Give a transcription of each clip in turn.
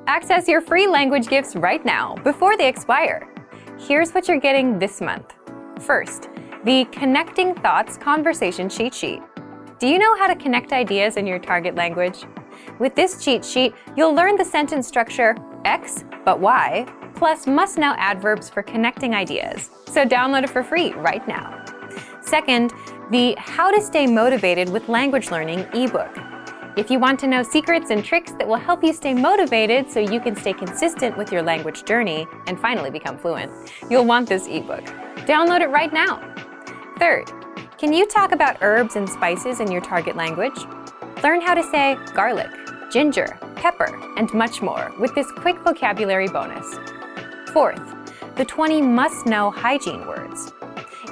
Access your free language gifts right now, before they expire. Here's what you're getting this month. First, the Connecting Thoughts Conversation Cheat Sheet. Do you know how to connect ideas in your target language? With this cheat sheet, you'll learn the sentence structure X, but Y, plus must-know adverbs for connecting ideas. So download it for free right now. Second, the How to Stay Motivated with Language Learning ebook. If you want to know secrets and tricks that will help you stay motivated so you can stay consistent with your language journey and finally become fluent, you'll want this ebook. Download it right now. Third, can you talk about herbs and spices in your target language? Learn how to say garlic, ginger, pepper, and much more with this quick vocabulary bonus. Fourth, the 20 must-know hygiene words.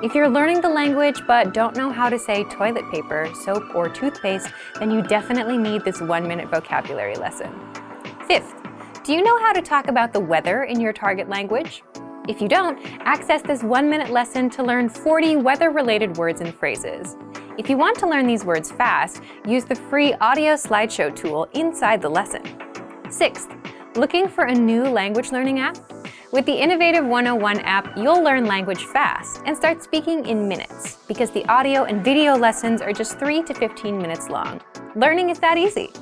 If you're learning the language but don't know how to say toilet paper, soap, or toothpaste, then you definitely need this 1-minute vocabulary lesson. Fifth, do you know how to talk about the weather in your target language? If you don't, access this 1-minute lesson to learn 40 weather-related words and phrases. If you want to learn these words fast, use the free audio slideshow tool inside the lesson. Sixth, looking for a new language learning app? With the Innovative 101 app, you'll learn language fast and start speaking in minutes because the audio and video lessons are just 3 to 15 minutes long. Learning is that easy.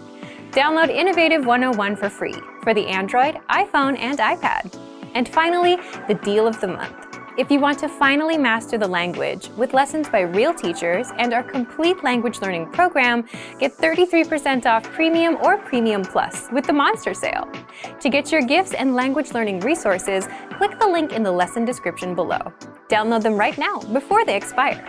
Download Innovative 101 for free for the Android, iPhone, and iPad. And finally, the deal of the month. If you want to finally master the language with lessons by real teachers and our complete language learning program, get 33% off Premium or Premium Plus with the Monster Sale. To get your gifts and language learning resources, click the link in the lesson description below. Download them right now before they expire.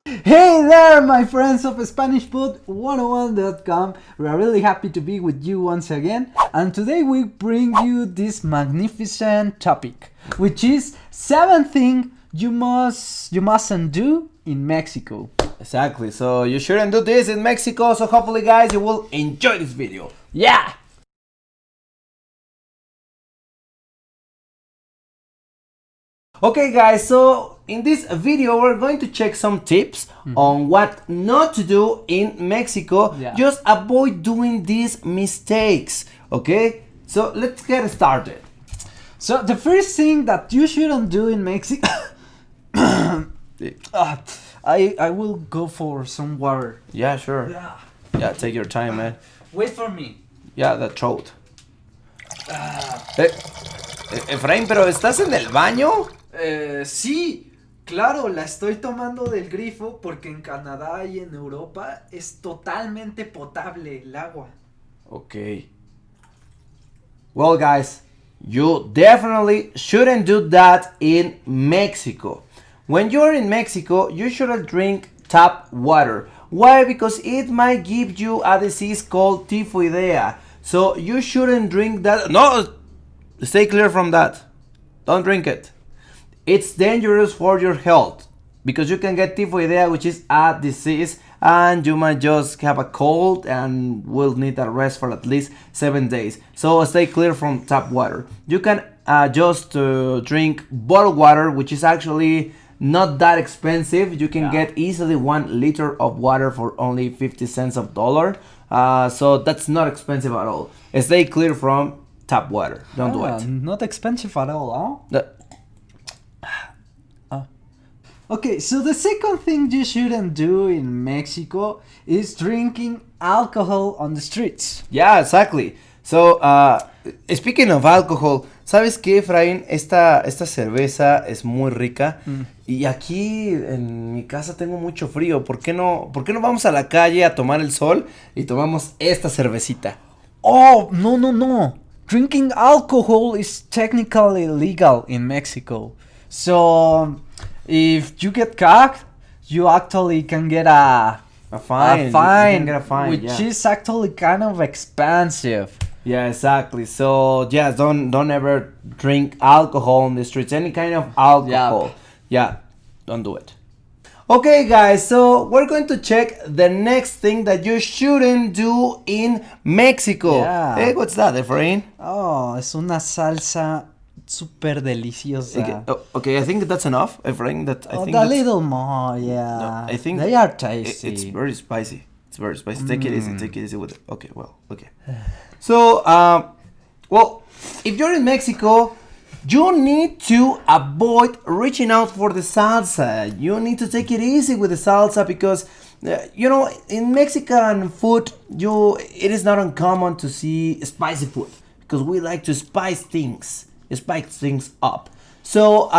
Hey there, my friends of SpanishPod101.com. We are really happy to be with you once again. And today we bring you this magnificent topic, which is 7 things you mustn't do in Mexico. Exactly, so you shouldn't do this in Mexico, so hopefully guys you will enjoy this video. Yeah! Okay guys, so in this video we're going to check some tips on what not to do in Mexico. Just avoid doing these mistakes, okay? So let's get started. So the first thing that you shouldn't do in Mexico... I will go for some water. Yeah, sure. Yeah, take your time, man. Wait for me. Yeah, the throat. Efraín, ¿pero estás en el baño? Sí, claro, la estoy tomando del grifo porque en Canadá y en Europa es totalmente potable el agua. Okay. Well, guys, you definitely shouldn't do that in Mexico. When you're in Mexico, you shouldn't drink tap water. Why? Because it might give you a disease called typhoidea. So you shouldn't drink that. No, stay clear from that. Don't drink it. It's dangerous for your health because you can get typhoidea, which is a disease, and you might just have a cold and will need a rest for at least 7 days. So stay clear from tap water. You can just drink bottled water, which is actually not that expensive. You can get easily 1 liter of water for only 50 cents of dollar. So that's not expensive at all. Stay clear from tap water. Don't do it. Not expensive at all, huh? Okay, so the second thing you shouldn't do in Mexico is drinking alcohol on the streets. Yeah, exactly. So, speaking of alcohol, ¿sabes qué, Efraín? Esta cerveza es muy rica. Y aquí en mi casa tengo mucho frío. ¿Por qué no vamos a la calle a tomar el sol y tomamos esta cervecita? Oh, no. Drinking alcohol is technically illegal in Mexico. So, if you get caught, you actually can get a fine. You can get a fine, which is actually kind of expensive. Yeah, exactly. So, yeah, don't ever drink alcohol on the streets. Any kind of alcohol. Yeah, don't do it. Okay, guys, so we're going to check the next thing that you shouldn't do in Mexico. Yeah. Hey, what's that, Efraín? Oh, es una salsa super deliciosa. Okay, I think that's enough, Efraín. A little more, yeah. No, I think they are tasty. It's very spicy. It's very spicy. Take it easy. Take it easy with it. Okay, well, okay. So, well, if you're in Mexico, you need to avoid reaching out for the salsa. You need to take it easy with the salsa because, in Mexican food, it is not uncommon to see spicy food because we like to spice things up. So,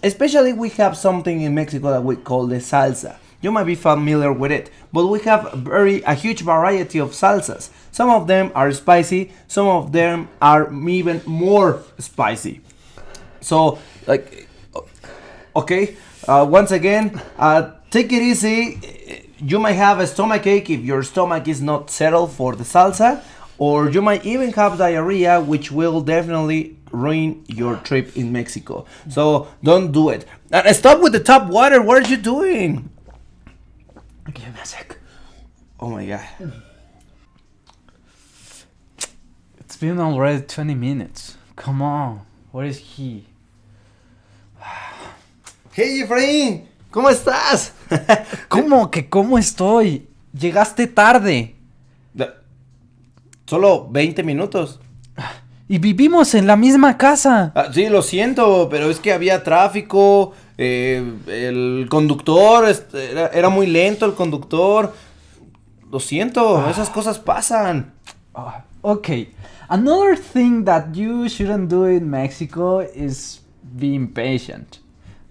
especially we have something in Mexico that we call the salsa. You might be familiar with it, but we have a huge variety of salsas. Some of them are spicy, some of them are even more spicy. So, once again, take it easy. You might have a stomach ache if your stomach is not settled for the salsa, or you might even have diarrhea, which will definitely ruin your trip in Mexico. So, don't do it. And stop with the tap water. What are you doing? Give me a sec. Oh my god. It's been already 20 minutes. Come on. Where is he? Hey Efraín, ¿cómo estás? ¿Cómo estoy? Llegaste tarde. Solo 20 minutos. Y vivimos en la misma casa. Sí, lo siento, pero es que había tráfico. El conductor era muy lento, el conductor. Lo siento, esas cosas pasan. Okay. Another thing that you shouldn't do in Mexico is be impatient.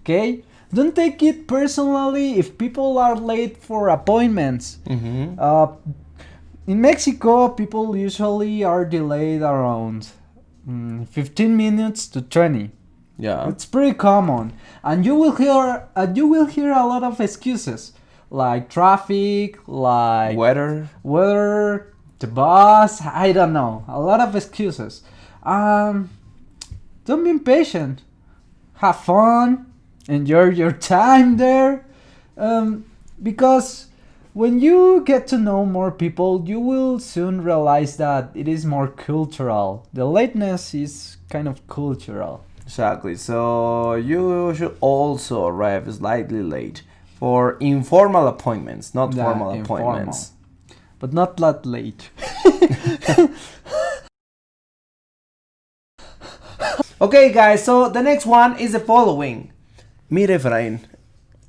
Okay? Don't take it personally if people are late for appointments. Mm-hmm. In Mexico, people usually are delayed around 15 minutes to 20. Yeah. It's pretty common, and you will hear a lot of excuses, like traffic, like Weather. the bus. I don't know, a lot of excuses. Don't be impatient. Have fun. Enjoy your time there, because when you get to know more people, you will soon realize that it is more cultural. The lateness is kind of cultural. Exactly. So you should also arrive slightly late for informal appointments, not formal appointments. But not that late. Okay, guys. So the next one is the following. Mire, Efraín,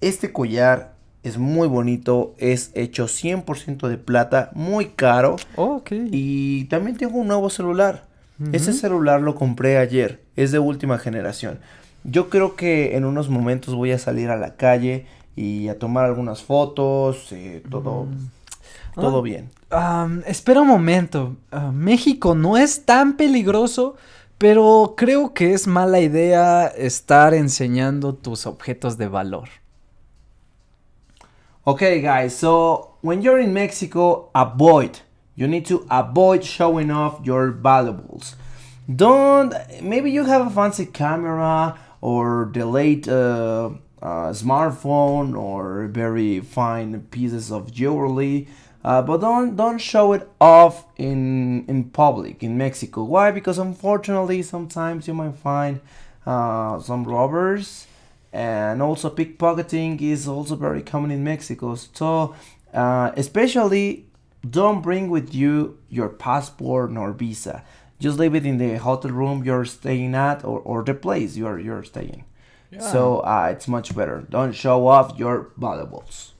este collar es muy bonito, es hecho 100% de plata, muy caro. Okay. Y también tengo un nuevo celular. Ese celular lo compré ayer, es de última generación. Yo creo que en unos momentos voy a salir a la calle y a tomar algunas fotos, todo bien. Espera un momento. México no es tan peligroso, pero creo que es mala idea estar enseñando tus objetos de valor. Okay, guys, so when you're in Mexico, you need to avoid showing off your valuables. Maybe you have a fancy camera or the late smartphone or very fine pieces of jewelry, but don't show it off in public in Mexico. Why? Because unfortunately sometimes you might find some robbers, and also pickpocketing is also very common in Mexico. So especially don't bring with you your passport nor visa. Just leave it in the hotel room you're staying at or the place you're staying. Yeah. So it's much better. Don't show off your valuables.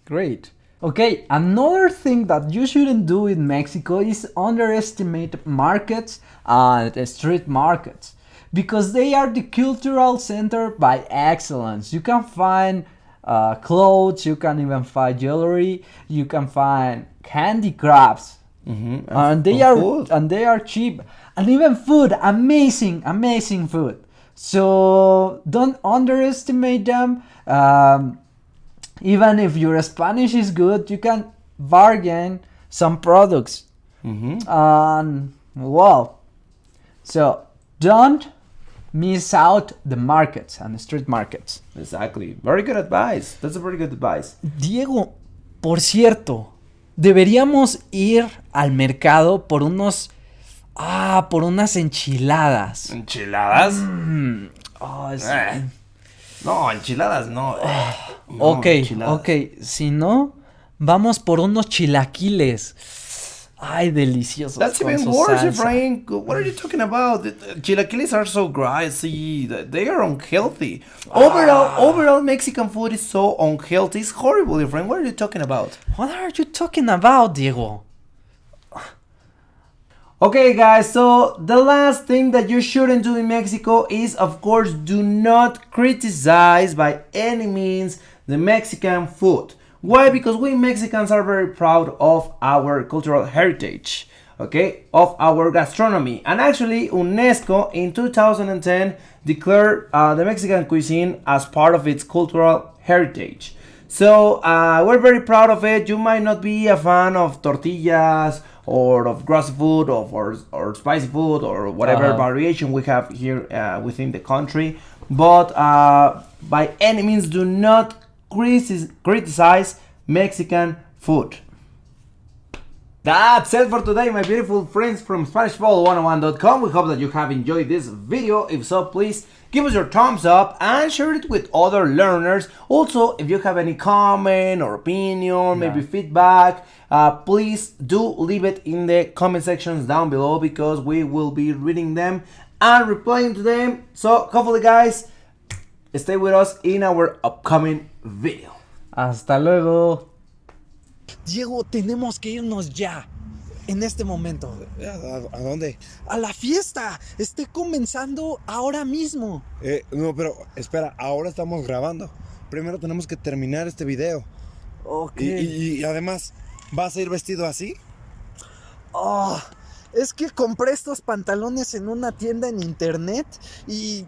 Great. Okay, another thing that you shouldn't do in Mexico is underestimate markets and street markets, because they are the cultural center by excellence. You can find clothes, you can even find jewelry, you can find handicrafts, and they are cheap, and even food, amazing food. So don't underestimate them. Even if your Spanish is good, you can bargain some products. And wow, so don't miss out the markets and the street markets. Exactly. Very good advice. That's a very good advice. Diego, por cierto, deberíamos ir al mercado por unas enchiladas. ¿Enchiladas? Sí. No, enchiladas no. Ok, si no, Vamos por unos chilaquiles. Ay, deliciosos. That's con even su worse, salsa. Efrain. What are you talking about? Chilaquiles are so grassy. They are unhealthy. Overall, Mexican food is so unhealthy. It's horrible, Efrain. What are you talking about? What are you talking about, Diego? Okay, guys, so the last thing that you shouldn't do in Mexico is, of course, do not criticize by any means the Mexican food. Why? Because we Mexicans are very proud of our cultural heritage, okay, of our gastronomy. And actually, UNESCO in 2010 declared the Mexican cuisine as part of its cultural heritage. So we're very proud of it. You might not be a fan of tortillas or of grassy food or spicy food or whatever variation we have here within the country, but by any means do not criticize Mexican food. That's it for today, my beautiful friends from SpanishBall101.com. We hope that you have enjoyed this video. If so, please give us your thumbs up and share it with other learners. Also, if you have any comment or opinion, maybe feedback, please do leave it in the comment sections down below, because we will be reading them and replying to them. So hopefully, guys, stay with us in our upcoming video. Hasta luego. Diego, tenemos que irnos ya. En este momento. ¿A dónde? A la fiesta. Estoy comenzando ahora mismo. No, pero espera, ahora estamos grabando. Primero tenemos que terminar este video. Ok. Y además, ¿vas a ir vestido así? Oh, es que compré estos pantalones en una tienda en internet y...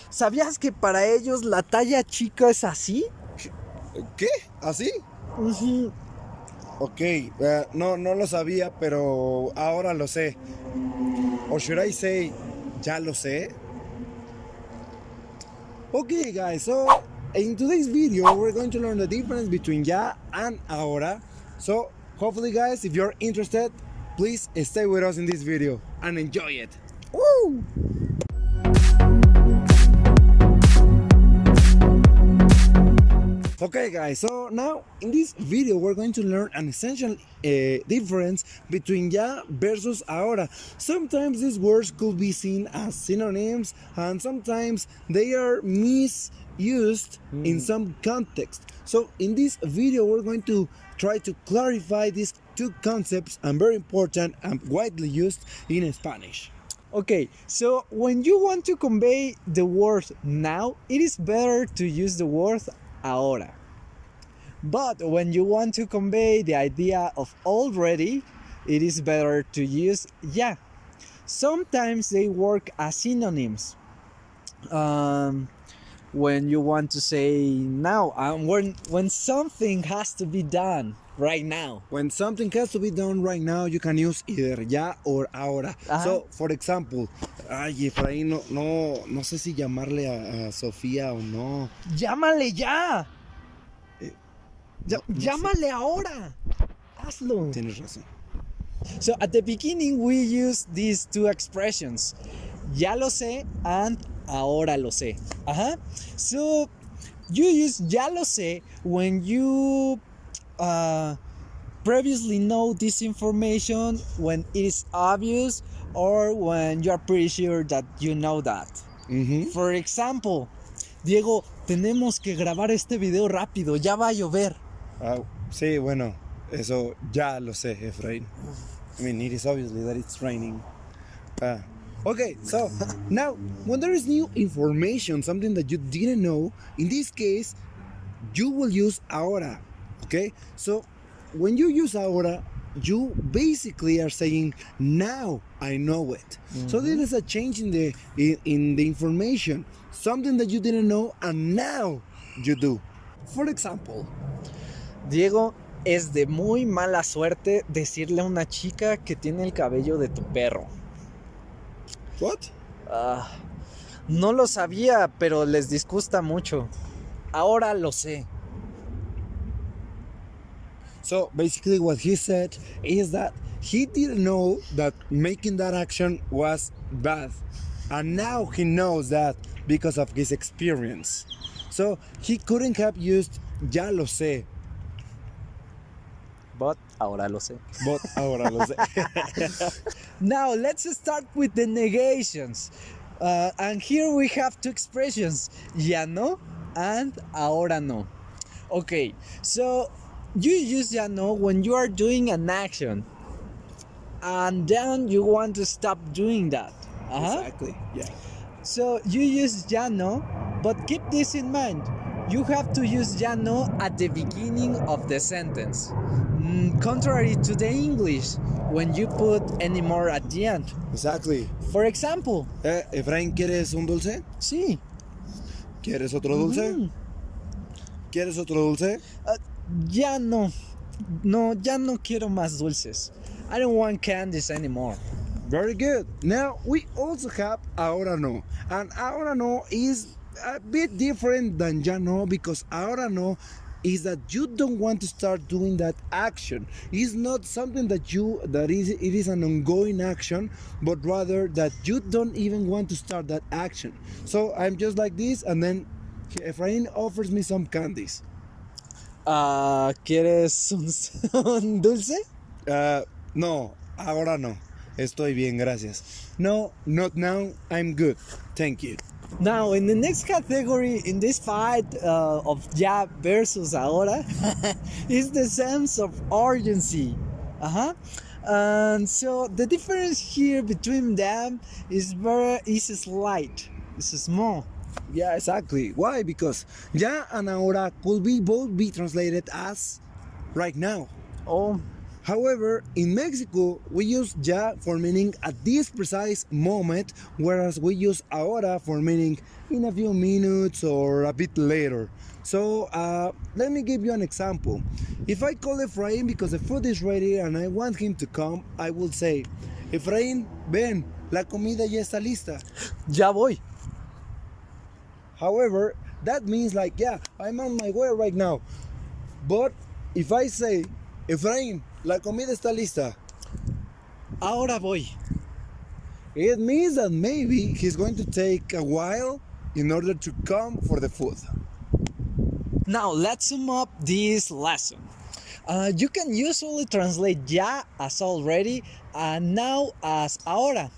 ¿sabías que para ellos la talla chica es así? ¿Qué? ¿Así? Uh-huh. Ok, no lo sabía, pero ahora lo sé. Or should I say, ya lo sé? Okay, guys, so in today's video, we're going to learn the difference between ya and ahora. So, hopefully, guys, if you're interested, please stay with us in this video and enjoy it. Woo! Okay, guys, so now in this video we're going to learn an essential difference between ya versus ahora. Sometimes these words could be seen as synonyms, and sometimes they are misused in some context. So in this video we're going to try to clarify these two concepts, and very important and widely used in Spanish. Okay, so when you want to convey the word now, it is better to use the word ahora. But when you want to convey the idea of already, it is better to use ya. Sometimes they work as synonyms. When you want to say now, when something has to be done right now. When something has to be done right now, you can use either ya or ahora. So, for example, Efraín, no sé si llamarle a Sofía o no. ¡Llámale ya! No ¡Llámale ahora! Hazlo. Tienes razón. So at the beginning we use these two expressions, ya lo sé and ahora lo sé. So you use ya lo sé when you previously know this information, when it is obvious, or when you are pretty sure that you know that. For example, Diego, tenemos que grabar este video rápido, ya va a llover. Sí, bueno, eso ya lo sé, Efraín. I mean, it is obviously that it's raining. Okay, so now, when there is new information, something that you didn't know, in this case, you will use ahora, okay? So, when you use ahora, you basically are saying, now I know it. So there is a change in the information, something that you didn't know, and now you do. For example, Diego, es de muy mala suerte decirle a una chica que tiene el cabello de tu perro. What? No lo sabía, pero les disgusta mucho. Ahora lo sé. So basically what he said is that he didn't know that making that action was bad. And now he knows that because of his experience. So he couldn't have used ya lo sé. but ahora lo sé. But ahora lo sé. Now let's start with the negations. And here we have two expressions, ya no and ahora no. Okay, so you use ya no when you are doing an action and then you want to stop doing that. Exactly. Yeah. So you use ya no, but keep this in mind. You have to use ya no at the beginning of the sentence. Contrary to the English, when you put any more at the end. Exactly. For example, Efraín, ¿quieres un dulce? sí. ¿Quieres otro dulce? ¿Quieres otro dulce? Ya no. No, ya no quiero más dulces. I don't want candies anymore. Very good. Now we also have ahora no. And ahora no is a bit different than ya no, because ahora no is that you don't want to start doing that action. It's not something that it is an ongoing action, but rather that you don't even want to start that action. So I'm just like this, and then Efraín offers me some candies. ¿Quieres un dulce? No, ahora no. Estoy bien, gracias. No, not now. I'm good. Thank you. Now, in the next category, in this fight of ya versus ahora, is the sense of urgency. And so the difference here between them is slight. It's small. Yeah, exactly. Why? Because ya and ahora could both be translated as right now. Oh, However, in Mexico, we use ya for meaning at this precise moment, whereas we use ahora for meaning in a few minutes or a bit later. So, let me give you an example. If I call Efraín because the food is ready and I want him to come, I will say, Efraín, ven, la comida ya está lista. ya voy. However, that means like, yeah, I'm on my way right now. But if I say, Efraín, la comida está lista, Ahora voy. it means that maybe he's going to take a while in order to come for the food. Now, let's sum up this lesson. You can usually translate ya as already and now as ahora.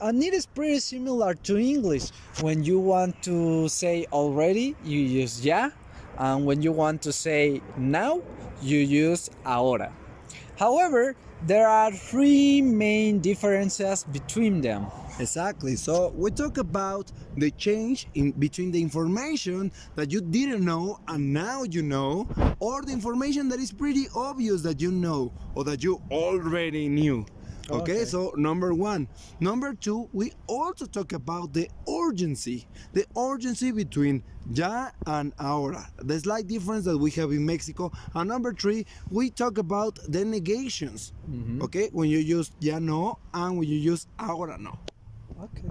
And it is pretty similar to English. When you want to say already, you use ya. And when you want to say now, you use ahora. However, there are three main differences between them. Exactly. So we talk about the change in between the information that you didn't know and now you know, or the information that is pretty obvious that you know or that you already knew. Okay, so number one. Number two, we also talk about the urgency between ya and ahora, the slight difference that we have in Mexico. And number three, we talk about the negations, okay, when you use ya no and when you use ahora no. Okay.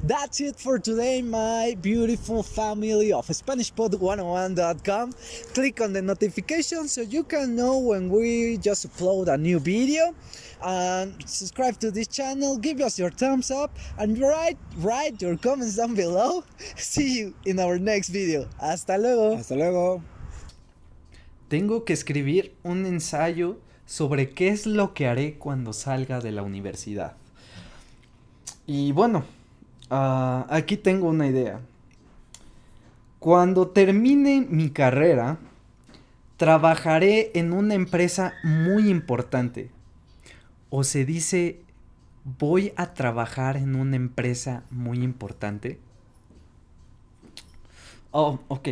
That's it for today, my beautiful family of SpanishPod101.com. Click on the notification so you can know when we just upload a new video. And subscribe to this channel, give us your thumbs up, and write your comments down below. See you in our next video. Hasta luego. Hasta luego. Tengo que escribir un ensayo sobre qué es lo que haré cuando salga de la universidad. Y bueno, aquí tengo una idea. Cuando termine mi carrera, trabajaré en una empresa muy importante. O se dice, voy a trabajar en una empresa muy importante. Oh, ok.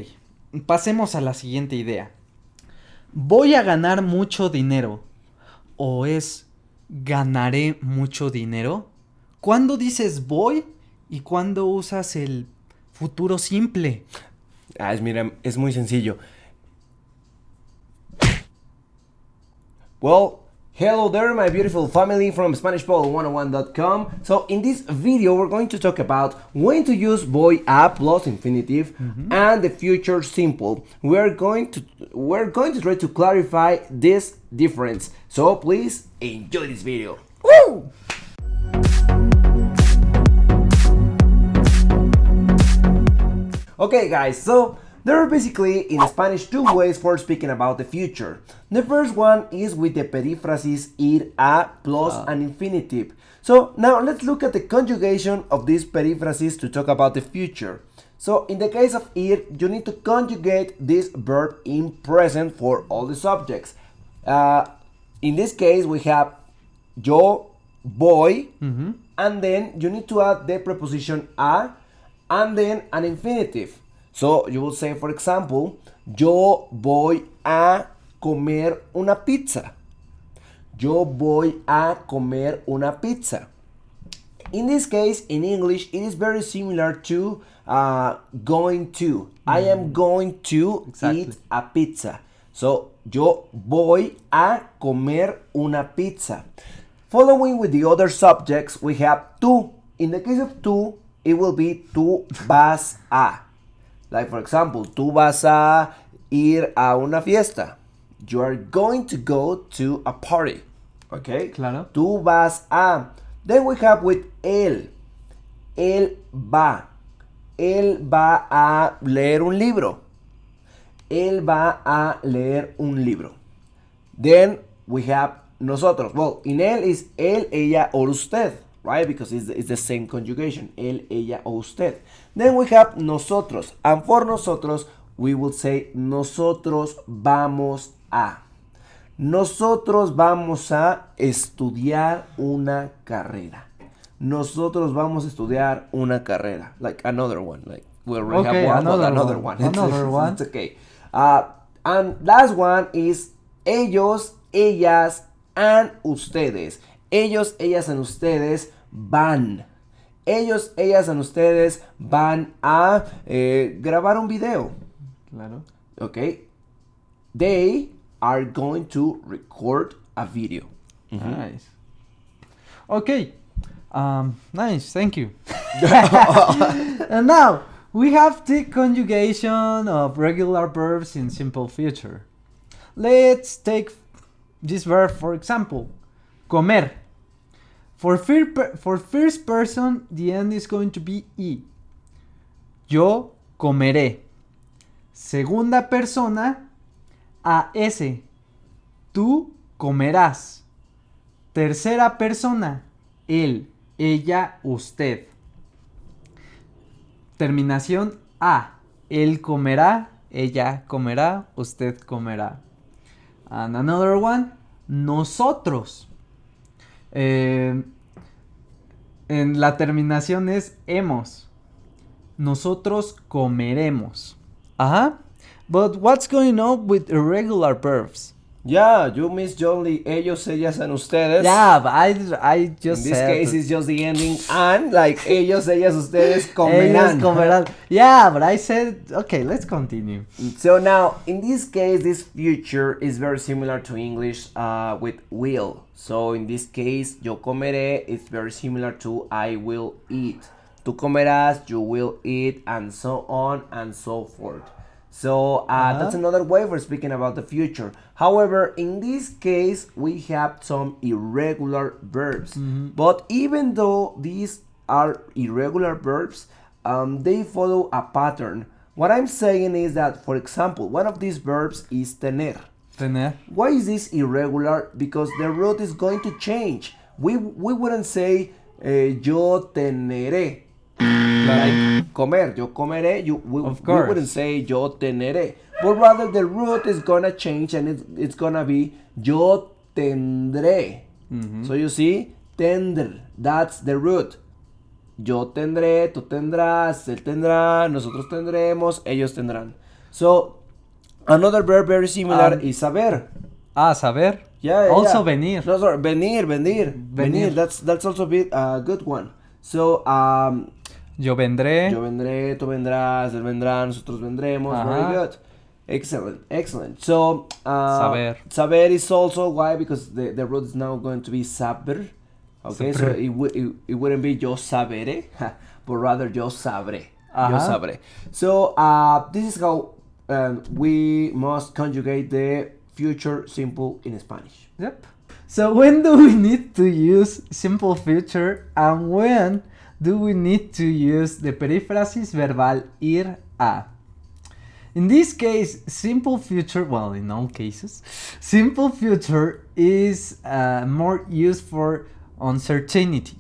Pasemos a la siguiente idea. Voy a ganar mucho dinero. O es, ganaré mucho dinero. ¿Cuándo dices voy y cuándo usas el futuro simple? Mira, es muy sencillo. Well, hello there, my beautiful family from SpanishPod101.com. So in this video, we're going to talk about when to use voy a plus infinitive and the future simple. We're going to try to clarify this difference. So please enjoy this video. Woo! Okay, guys. So There are basically in Spanish two ways for speaking about the future. The first one is with the períphrasis ir a plus an infinitive. So now let's look at the conjugation of this períphrasis to talk about the future. So in the case of ir, you need to conjugate this verb in present for all the subjects. In this case, we have yo voy, and then you need to add the preposition a, and then an infinitive. So you will say, for example, yo voy a comer una pizza. Yo voy a comer una pizza. In this case, in English, it is very similar to going to. I am going to eat a pizza. So, yo voy a comer una pizza. Following with the other subjects, we have tú. In the case of tú, it will be tú vas a. Like, for example, tú vas a ir a una fiesta. You are going to go to a party. Okay? Claro. Tú vas a. Then we have with él. Él va. Él va a leer un libro. Él va a leer un libro. Then we have nosotros. Well, in él is él, ella, or usted, right? Because it's the same conjugation. Él, ella, o usted. Then we have nosotros. And for nosotros, we will say nosotros vamos a. Nosotros vamos a estudiar una carrera. Nosotros vamos a estudiar una carrera. Like another one. Like we already have one, another one. Another one. It's okay. And last one is ellos, ellas, and ustedes. Ellos, ellas, and ustedes van. Ellos, ellas, and ustedes van a grabar un video. Claro. Okay. They are going to record a video. Nice. Okay. Nice, thank you. And now we have the conjugation of regular verbs in simple future. Let's take this verb for example. Comer. For first person, the end is going to be y. Yo comeré. Segunda persona, as. Tú comerás. Tercera persona, él, ella, usted. Terminación a. Él comerá, ella comerá, usted comerá. And another one, nosotros. En la terminación es hemos. Nosotros comeremos. Ajá. But what's going on with irregular verbs? Yeah, you missed only ellos, ellas, and ustedes. Yeah, but I just In this said case, it's just the ending and, like ellos, ellas, ustedes comerán. ellos comerán. Yeah, but I said, okay, let's continue. So now, in this case, this future is very similar to English with will. So in this case, yo comeré is very similar to I will eat. Tú comerás, you will eat, and so on and so forth. So that's another way for speaking about the future. However, in this case, we have some irregular verbs. But even though these are irregular verbs, they follow a pattern. What I'm saying is that, for example, one of these verbs is tener. Tener. Why is this irregular? Because the root is going to change. We wouldn't say yo teneré. Like comer, yo comeré. We wouldn't say yo teneré. But rather the root is gonna change and it's gonna be yo tendré. So you see, tender, that's the root. Yo tendré, tú tendrás, él tendrá, nosotros tendremos, ellos tendrán. So another verb very similar is saber. Saber. Yeah, Also yeah. venir. No, sorry, venir. That's also a good one. So Yo vendré. yo vendré, tú vendrás, él vendrá, nosotros vendremos. Very good. Excellent. So Saber. Saber is also why, because the root is now going to be saber. Okay, so it wouldn't be yo saberé, but rather yo sabré. Yo sabré. So this is how we must conjugate the future simple in Spanish. Yep. So when do we need to use simple future and when do we need to use the perífrasis verbal ir a? In this case, simple future, well, in all cases, simple future is more used for uncertainty.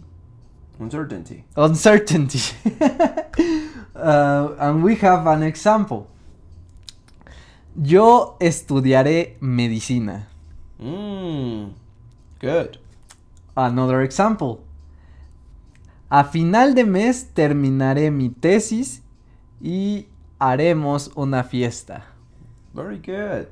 Uncertainty. Uncertainty. And we have an example. Yo estudiaré medicina. Good. Another example. A final de mes terminaré mi tesis y haremos una fiesta. Very good.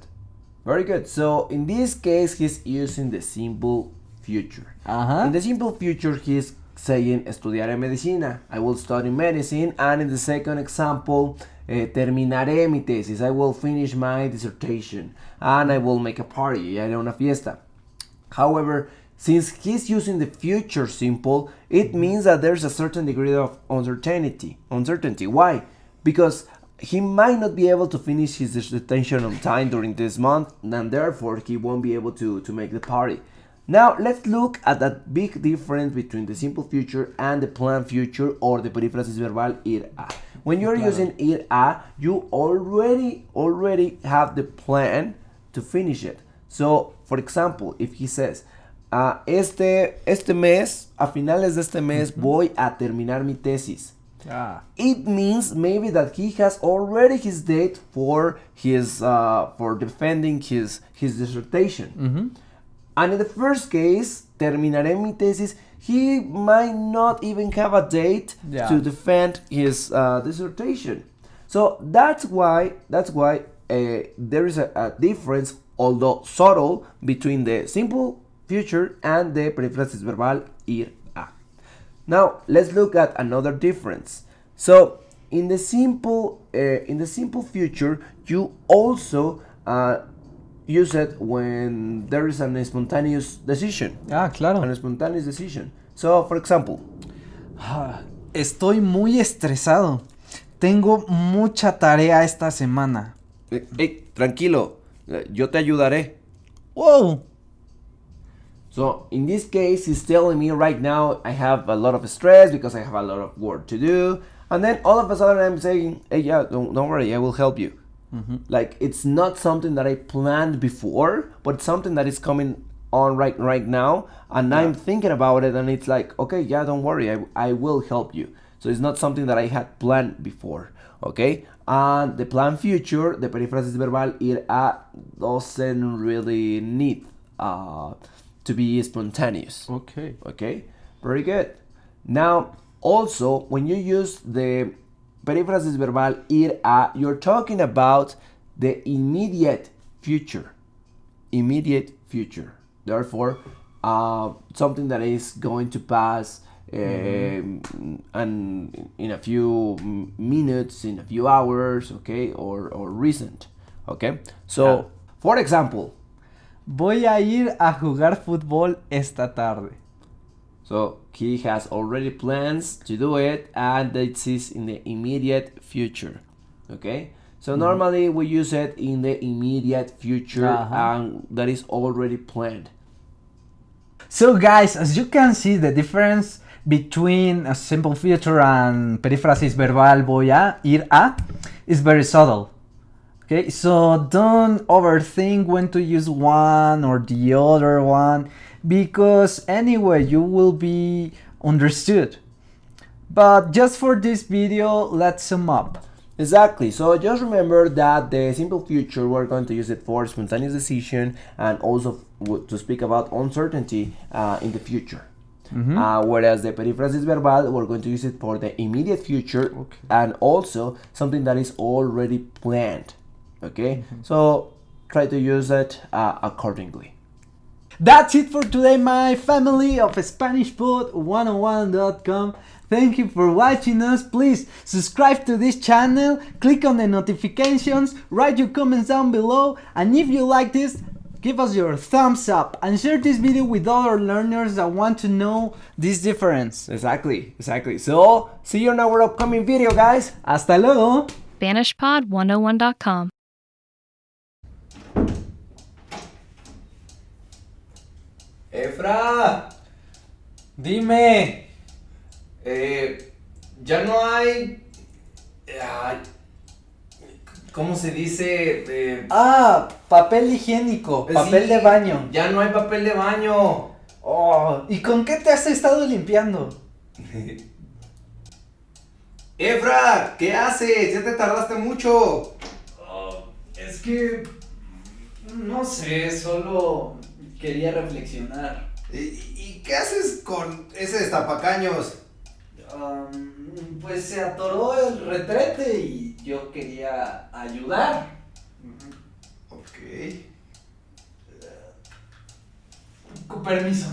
Very good. So in this case, he's using the simple future. In the simple future, he's saying estudiaré medicina. I will study medicine. And in the second example, terminaré mi tesis. I will finish my dissertation. And I will make a party. Haré una fiesta. However, since he's using the future simple, it means that there's a certain degree of uncertainty. Why? Because he might not be able to finish his dissertation on time during this month, and therefore he won't be able to make the party. Now let's look at that big difference between the simple future and the planned future, or the perífrasis verbal ir a. When you're using ir a, you already have the plan to finish it. So, for example, if he says, este mes, a finales de este mes, voy a terminar mi tesis. It means maybe that he has already his date for his for defending his dissertation. And in the first case, terminaré mi tesis, he might not even have a date to defend his dissertation. So that's why there is a difference, although subtle, between the simple future and the perífrasis verbal ir a. Now let's look at another difference. So in the simple future, you also use it when there is an spontaneous decision. Claro. An spontaneous decision. So, for example, estoy muy estresado. Tengo mucha tarea esta semana. Tranquilo, yo te ayudaré. Whoa. So in this case, he's telling me right now I have a lot of stress because I have a lot of work to do. And then all of a sudden I'm saying, hey, yeah, don't worry, I will help you. Like, it's not something that I planned before, but something that is coming on right now. And I'm thinking about it, and it's like, okay, yeah, don't worry, I will help you. So it's not something that I had planned before, okay? And the planned future, the perífrasis verbal ir a, doesn't really need to be spontaneous. Okay, very good. Now, also, when you use the perífrasis verbal ir a, you're talking about the immediate future. Therefore, something that is going to pass and in a few minutes, in a few hours, okay, or recent, okay? So, for example, voy a ir a jugar fútbol esta tarde. So he has already plans to do it, and it is in the immediate future. Okay? So normally we use it in the immediate future, and that is already planned. So guys, as you can see, the difference between a simple future and perífrasis verbal voy a, ir a, is very subtle. Okay, so don't overthink when to use one or the other one, because anyway you will be understood. But just for this video, let's sum up. Exactly, so just remember that the simple future, we're going to use it for spontaneous decision and also to speak about uncertainty in the future. Whereas the perífrasis verbal, we're going to use it for the immediate future and also something that is already planned. Okay, so try to use it accordingly. That's it for today, my family of SpanishPod101.com. Thank you for watching us. Please subscribe to this channel, click on the notifications, write your comments down below, and if you like this, give us your thumbs up and share this video with other learners that want to know this difference. Exactly. So, see you in our upcoming video, guys. Hasta luego. SpanishPod101.com. Efra, Dime. ya no hay... ¿cómo se dice? Papel higiénico, papel Sí, de baño. Ya no hay papel de baño. Oh, ¿y con qué te has estado limpiando? Efra, ¿qué haces? Ya te tardaste mucho. Es que no sé, solo quería reflexionar. ¿Y qué haces con ese destapacaños? Pues se atoró el retrete y yo quería ayudar. Ok. Con permiso.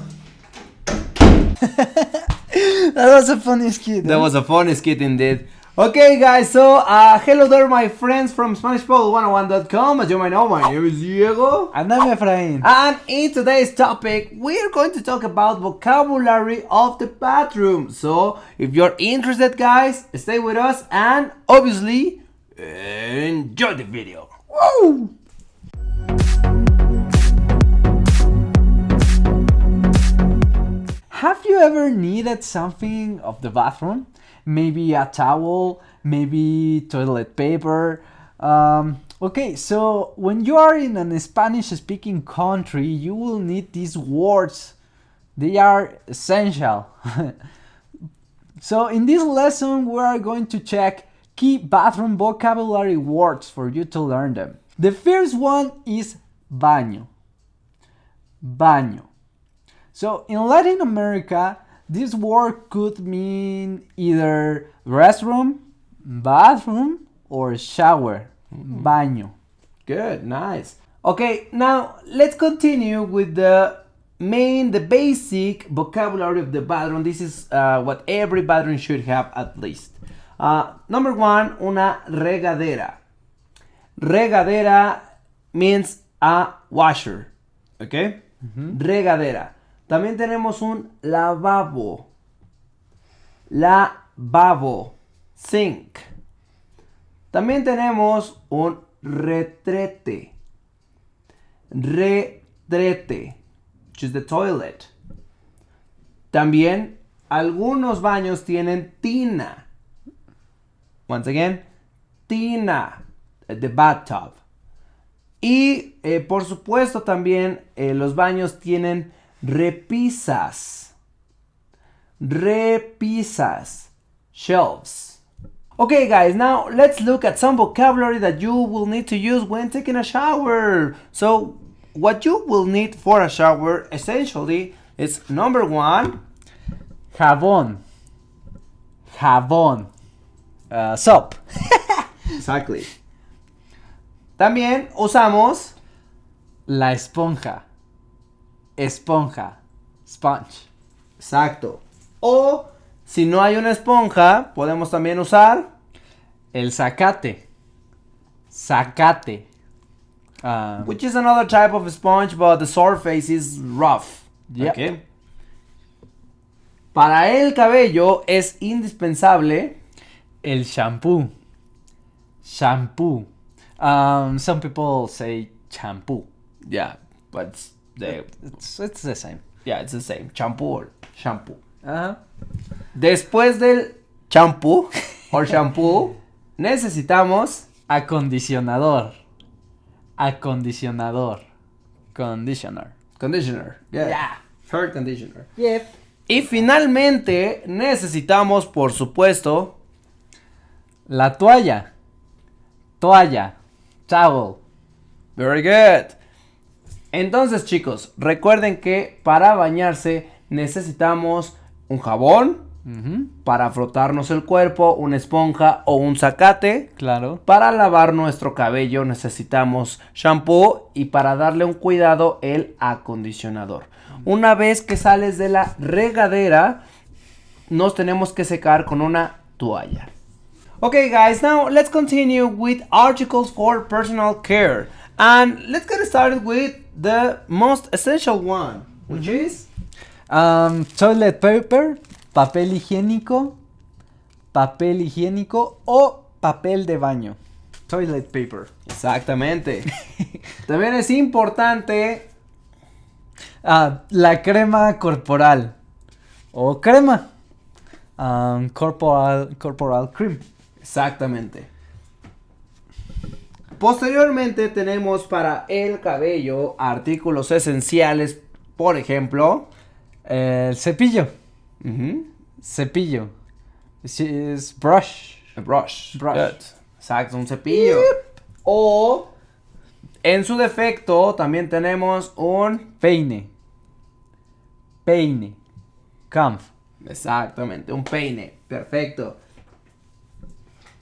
That was a funny skit. That was a funny skit indeed. Okay, guys, so hello there, my friends from SpanishPod101.com. As you might know, my name is Diego. And I'm Efrain. And in today's topic, we're going to talk about vocabulary of the bathroom. So, if you're interested, guys, stay with us and obviously enjoy the video. Woo! Have you ever needed something of the bathroom? Maybe a towel, maybe toilet paper. Okay, so when you are in a Spanish-speaking country, you will need these words. They are essential. So in this lesson, we are going to check key bathroom vocabulary words for you to learn them. The first one is baño. Baño. So in Latin America, this word could mean either restroom, bathroom, or shower. Baño. Good, nice. Okay, now let's continue with the basic vocabulary of the bathroom. This is what every bathroom should have at least. Number one, una regadera. Regadera means a washer. Okay? Regadera. También tenemos un lavabo. Lavabo. Sink. También tenemos un retrete. Retrete. Which is the toilet. También algunos baños tienen tina. Once again, tina. The bathtub. Y por supuesto también los baños tienen repisas. Repisas. Shelves. Okay, guys, now let's look at some vocabulary that you will need to use when taking a shower. So, what you will need for a shower essentially is number one, Jabón. Jabón. Soap. exactly. También usamos La esponja. Esponja. Sponge. exacto. O si no hay una esponja, podemos también usar El zacate. Zacate. which is another type of sponge, but the surface is rough. Yep. Okay. Para el cabello es indispensable El shampoo. Shampoo. Some people say shampoo. yeah, but It's the same. it's the same. Shampoo or shampoo. Uh-huh. Después del champú o shampoo, necesitamos Acondicionador. Acondicionador. Conditioner. conditioner. Yeah. Hair conditioner. Yep. Y finalmente necesitamos, por supuesto, La toalla. Toalla. Towel. very good. Entonces, chicos, recuerden que para bañarse necesitamos un jabón, para frotarnos el cuerpo, una esponja o un zacate. Claro. Para lavar nuestro cabello necesitamos shampoo y para darle un cuidado el acondicionador. Una vez que sales de la regadera, nos tenemos que secar con una toalla. Okay, guys, now let's continue with articles for personal care. And let's get started with the most essential one, which is Toilet paper. Papel higiénico o papel de baño. Toilet paper. exactamente. También es importante La crema corporal o crema. Corporal cream. exactamente. Posteriormente tenemos para el cabello artículos esenciales, por ejemplo, El cepillo. ujú, Cepillo. Es brush. a brush. Brush. Good. Exacto, un cepillo. O en su defecto también tenemos un... Peine. Peine. Comb. Exactamente, un peine. Perfecto.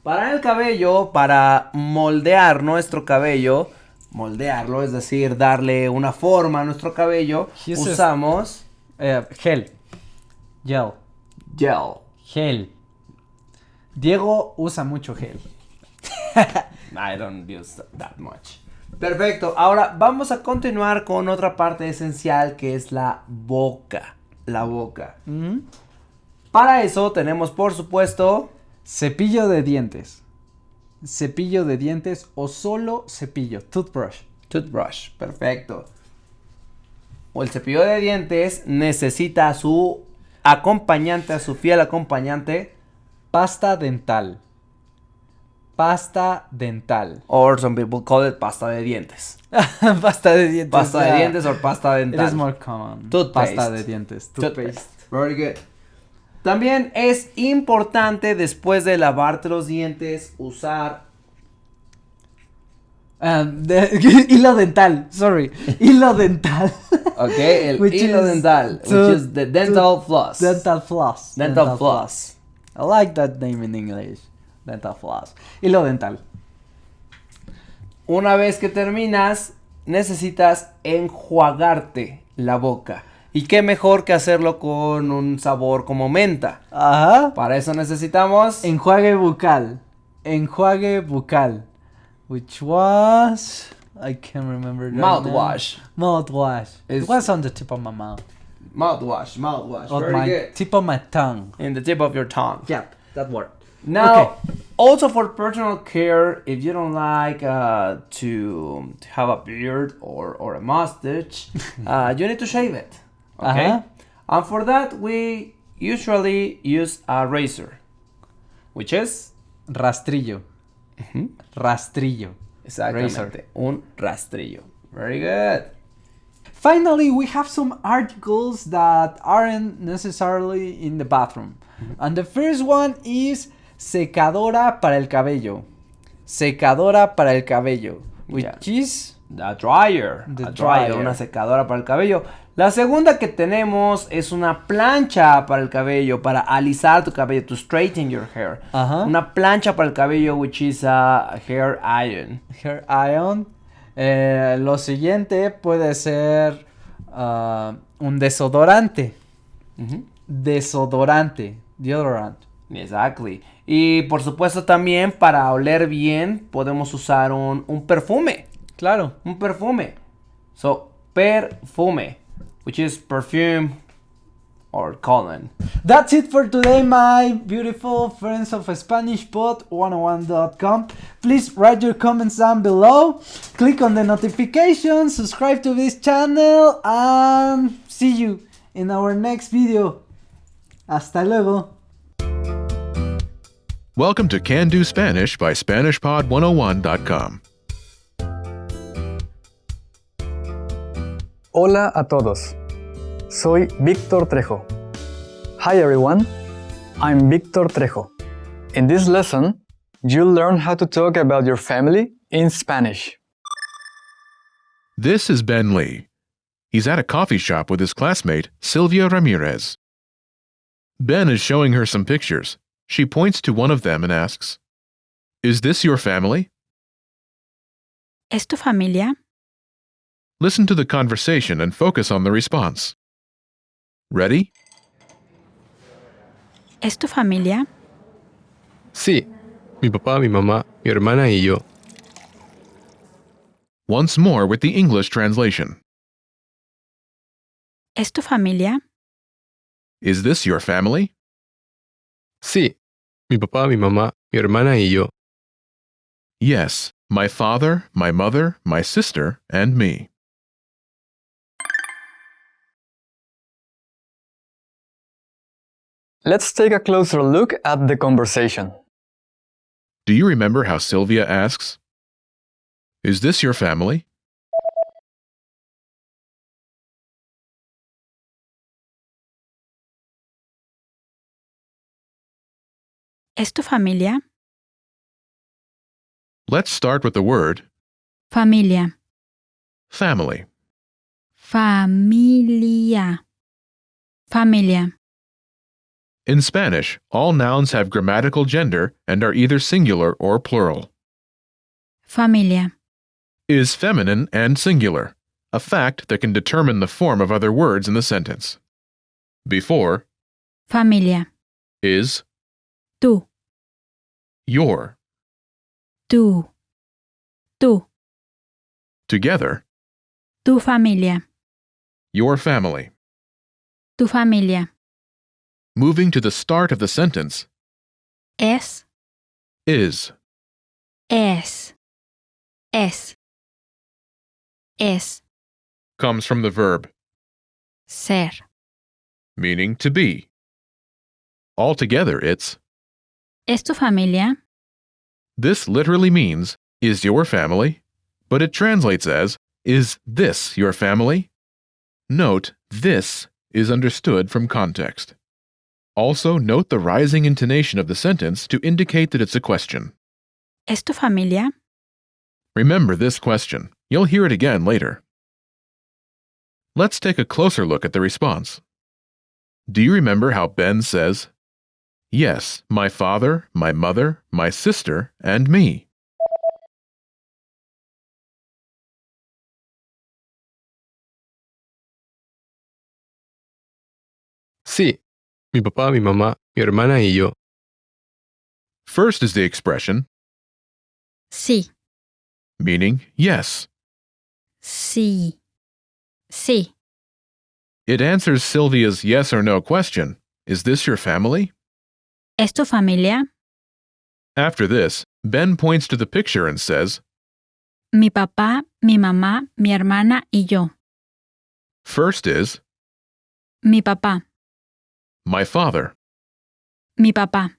Para el cabello, para moldear nuestro cabello, moldearlo, es decir, darle una forma a nuestro cabello, He uses- usamos Gel. Gel. gel. Gel. Diego usa mucho gel. I don't use that much. Perfecto, ahora vamos a continuar con otra parte esencial que es la boca. La boca. Para eso tenemos, por supuesto, Cepillo de dientes. Cepillo de dientes o solo cepillo. Toothbrush. toothbrush. Perfecto. O el cepillo de dientes necesita a su acompañante, a su fiel acompañante. Pasta dental. Pasta dental. Or some people call it pasta de dientes. Pasta de dientes. Pasta de dientes o pasta dental. It is more common. Toothpaste. Pasta de dientes. Toothpaste. Very good. También es importante después de lavarte los dientes usar Hilo dental. Sorry. Hilo dental. el Which hilo is dental, which is the dental floss. Dental floss. Dental floss. I like that name in English. Dental floss. Hilo dental. Una vez que terminas, necesitas enjuagarte la boca. Y qué mejor que hacerlo con un sabor como menta. Ajá. Para eso necesitamos Enjuague bucal. Enjuague bucal. Which was... I can't remember. right mouthwash. now. Mouthwash. Is- It was on the tip of my mouth. Mouthwash. Of Very my good. tip of my tongue. In the tip of your tongue. Yep, that word. Now, also for personal care, if you don't like to have a beard or a mustache, you need to shave it. Okay? Uh-huh. And for that, we usually use a razor, which is Rastrillo. Rastrillo. exactamente un rastrillo. Very good. Finally, we have some articles that aren't necessarily in the bathroom. And the first one is secadora para el cabello. Secadora para el cabello. Which is... The dryer. The A dryer, dryer. una secadora para el cabello. La segunda que tenemos es una plancha para el cabello, para alisar tu cabello, to straighten your hair. Ajá. Una plancha para el cabello, which is a hair iron. Hair iron. Lo siguiente puede ser un desodorante. Desodorante. Deodorant. Exactly. Y por supuesto también para oler bien podemos usar un perfume. Claro. Un perfume. So, perfume, which is perfume or cologne. That's it for today, my beautiful friends of SpanishPod101.com. Please write your comments down below. Click on the notifications, subscribe to this channel, and see you in our next video. Hasta luego. Welcome to Can Do Spanish by SpanishPod101.com. Hola a todos. Soy Víctor Trejo. Hi everyone. I'm Víctor Trejo. In this lesson, you'll learn how to talk about your family in Spanish. This is Ben Lee. He's at a coffee shop with his classmate, Sylvia Ramirez. Ben is showing her some pictures. She points to one of them and asks, "Is this your family?" ¿Es tu familia? Listen to the conversation and focus on the response. Ready? ¿Es tu familia? Sí, mi papá, mi mamá, mi hermana y yo. Once more with the English translation. ¿Es tu familia? Is this your family? Sí, mi papá, mi mamá, mi hermana y yo. Yes, my father, my mother, my sister, and me. Let's take a closer look at the conversation. Do you remember how Sylvia asks, Is this your family? ¿Es tu familia? Let's start with the word Familia. family. Familia. Familia. In Spanish, all nouns have grammatical gender and are either singular or plural. Familia. Is feminine and singular, a fact that can determine the form of other words in the sentence. Before Familia. is Tú. your. Tú. Tú. Together, Tu familia. your family. Tu familia. Moving to the start of the sentence, Es. is. Es. Es. Es. Comes from the verb, Ser. meaning to be. Altogether, it's. ¿Es tu familia? This literally means, is your family? But it translates as, is this your family? Note, this is understood from context. Also, note the rising intonation of the sentence to indicate that it's a question. ¿Es tu familia? Remember this question. You'll hear it again later. Let's take a closer look at the response. Do you remember how Ben says, yes, my father, my mother, my sister, and me? Sí, mi papá, mi mamá, mi hermana y yo. First is the expression, Sí. meaning yes. Sí. Sí. It answers Sylvia's yes or no question, is this your family? ¿Es tu familia? After this, Ben points to the picture and says, Mi papá, mi mamá, mi hermana y yo. first is, Mi papá. my father, Mi papá.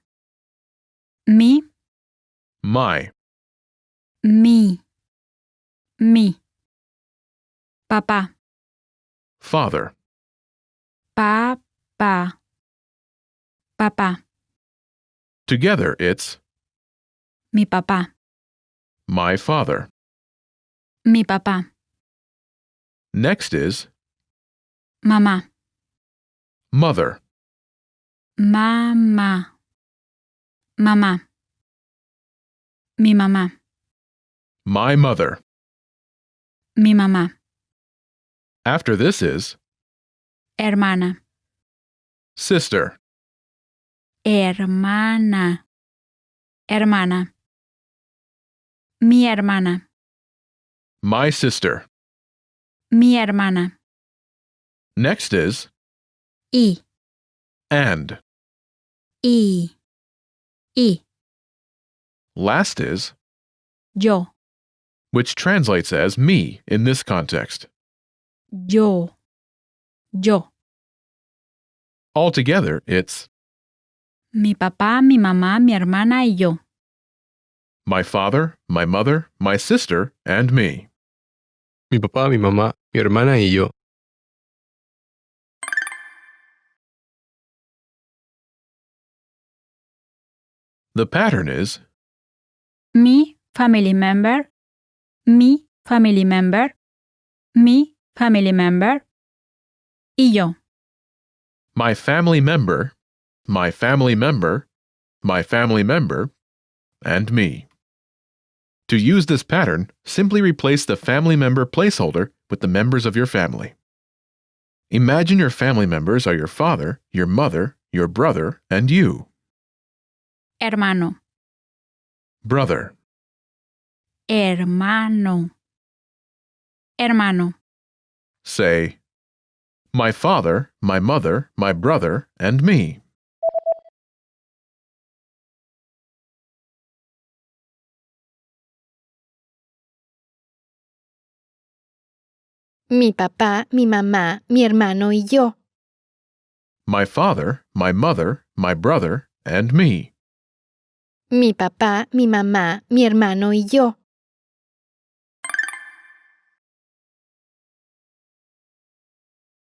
Mi. my, Mi. Mi. Papá. father, Papá. Papá. together it's, Mi papá. my father. Mi papá. Next is, Mamá. mother, Mamá. Mamá. Mi mamá. my mother. Mi mamá. After this is, Hermana. sister, Hermana. Hermana. Mi hermana. my sister. Mi hermana. Next is, Y. and. Y. Y. Last is, Yo. which translates as me in this context. Yo. Yo. Altogether, it's, Mi papá, mi mamá, mi hermana y yo. my father, my mother, my sister, and me. Mi papá, mi mamá, mi hermana y yo. The pattern is, Mi family member. Mi family member. Mi family member. Y yo. my family member, my family member, my family member, and me. To use this pattern, simply replace the family member placeholder with the members of your family. Imagine your family members are your father, your mother, your brother, and you. Hermano. Brother, Hermano. Hermano. say, my father, my mother, my brother, and me. Mi papá, mi mamá, mi hermano y yo. My father, my mother, my brother, and me. Mi papá, mi mamá, mi hermano y yo.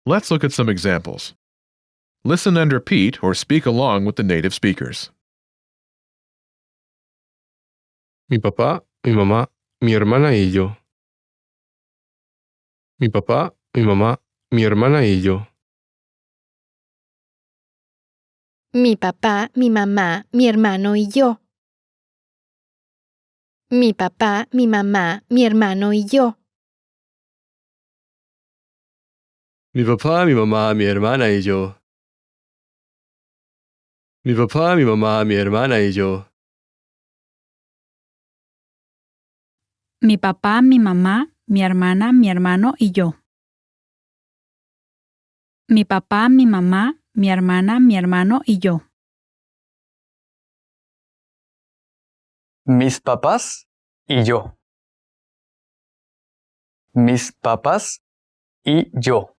Let's look at some examples. Listen and repeat or speak along with the native speakers. Mi papá, mi mamá, mi hermana y yo. Mi papá, mi mamá, mi hermana y yo. Mi papá, mi mamá, mi hermano y yo. Mi papá, mi mamá, mi hermano y yo. Mi papá, mi mamá, mi hermana y yo. Mi papá, mi mamá, mi hermana y yo. Mi papá, mi mamá, mi hermana, mi hermano y yo. Mi papá, mi mamá, mi hermana, mi hermano y yo. Mis papás y yo. Mis papás y yo.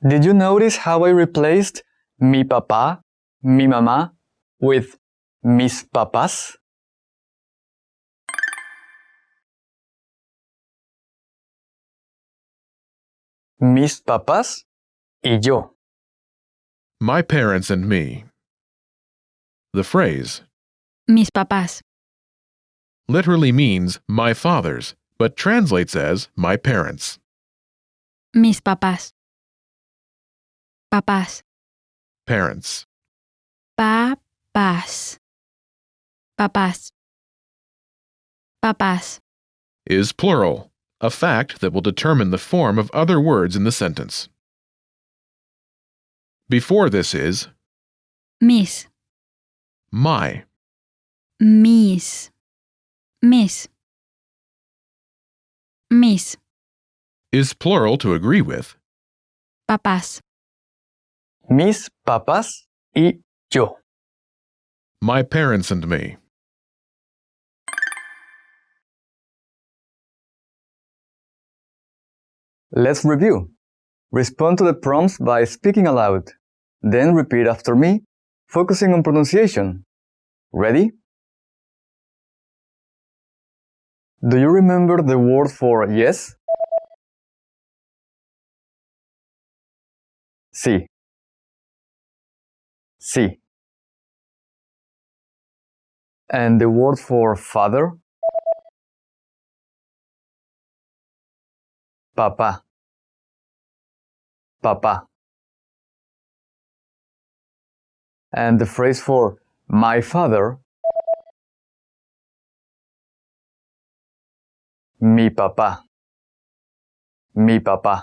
Did you notice how I replaced mi papá, mi mamá with mis papás? Mis papás y yo. My parents and me. The phrase Mis papás. literally means my father's, but translates as my parents. Mis papás. Papás. Parents. Papás. Papás. Papás. Is plural, a fact that will determine the form of other words in the sentence. Before this is Mis. my. Mis. Mis. Mis. Is plural to agree with. Papás. Mis papás y yo. My parents and me. Let's review. Respond to the prompts by speaking aloud. Then repeat after me, focusing on pronunciation. Ready? Do you remember the word for yes? Sí. Sí. And the word for father? Papá. Papá. And the phrase for my father? Mi papá. Mi papá.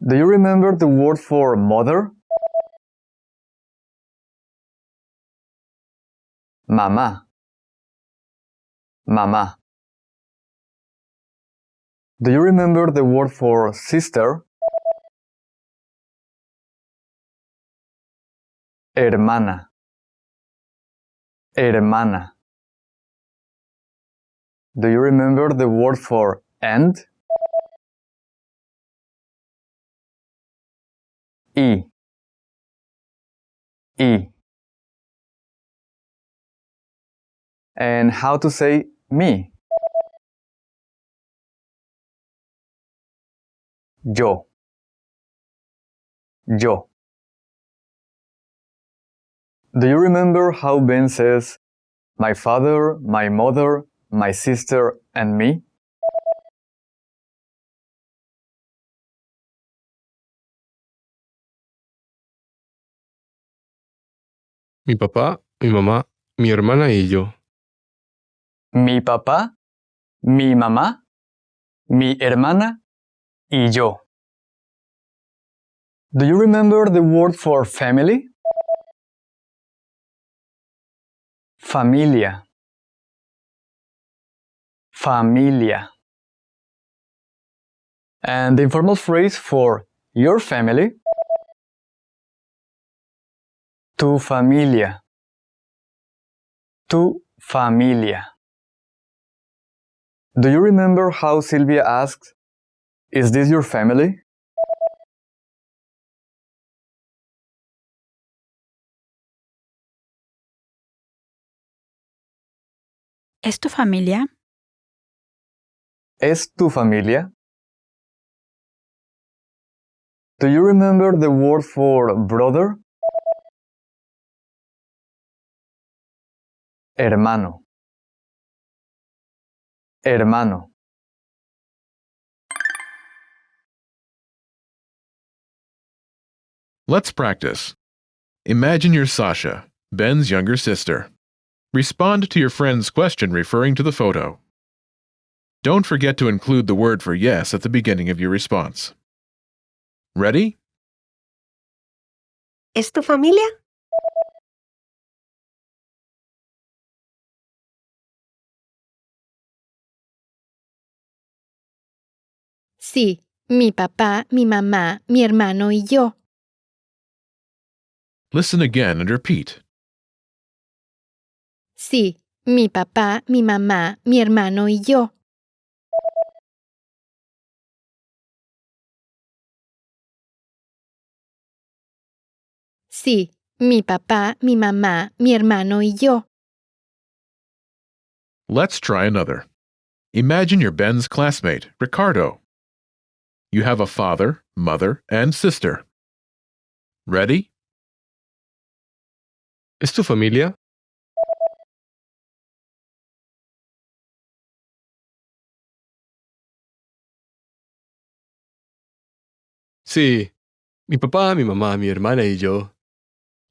Do you remember the word for mother? Mamá. Mamá. Do you remember the word for sister? Hermana. Hermana. Do you remember the word for and? Y. Y. And how to say me? Yo. Yo. Do you remember how Ben says, my father, my mother, my sister, and me? Mi papá, mi mamá, mi hermana y yo. Mi papá, mi mamá, mi hermana, y yo. Do you remember the word for family? Familia. Familia. And the informal phrase for your family? Tu familia. Tu familia. Do you remember how Sylvia asked, is this your family? ¿Es tu familia? ¿Es tu familia? Do you remember the word for brother? Hermano. Hermano. Let's practice. Imagine you're Sasha, Ben's younger sister. Respond to your friend's question referring to the photo. Don't forget to include the word for yes at the beginning of your response. Ready? ¿Es tu familia? Sí, mi papá, mi mamá, mi hermano y yo. Listen again and repeat. Sí, mi papá, mi mamá, mi hermano y yo. Sí, mi papá, mi mamá, mi hermano y yo. Let's try another. Imagine you're Ben's classmate, Ricardo. You have a father, mother, and sister. Ready? ¿Es tu familia? Sí, mi papá, mi mamá, mi hermana y yo.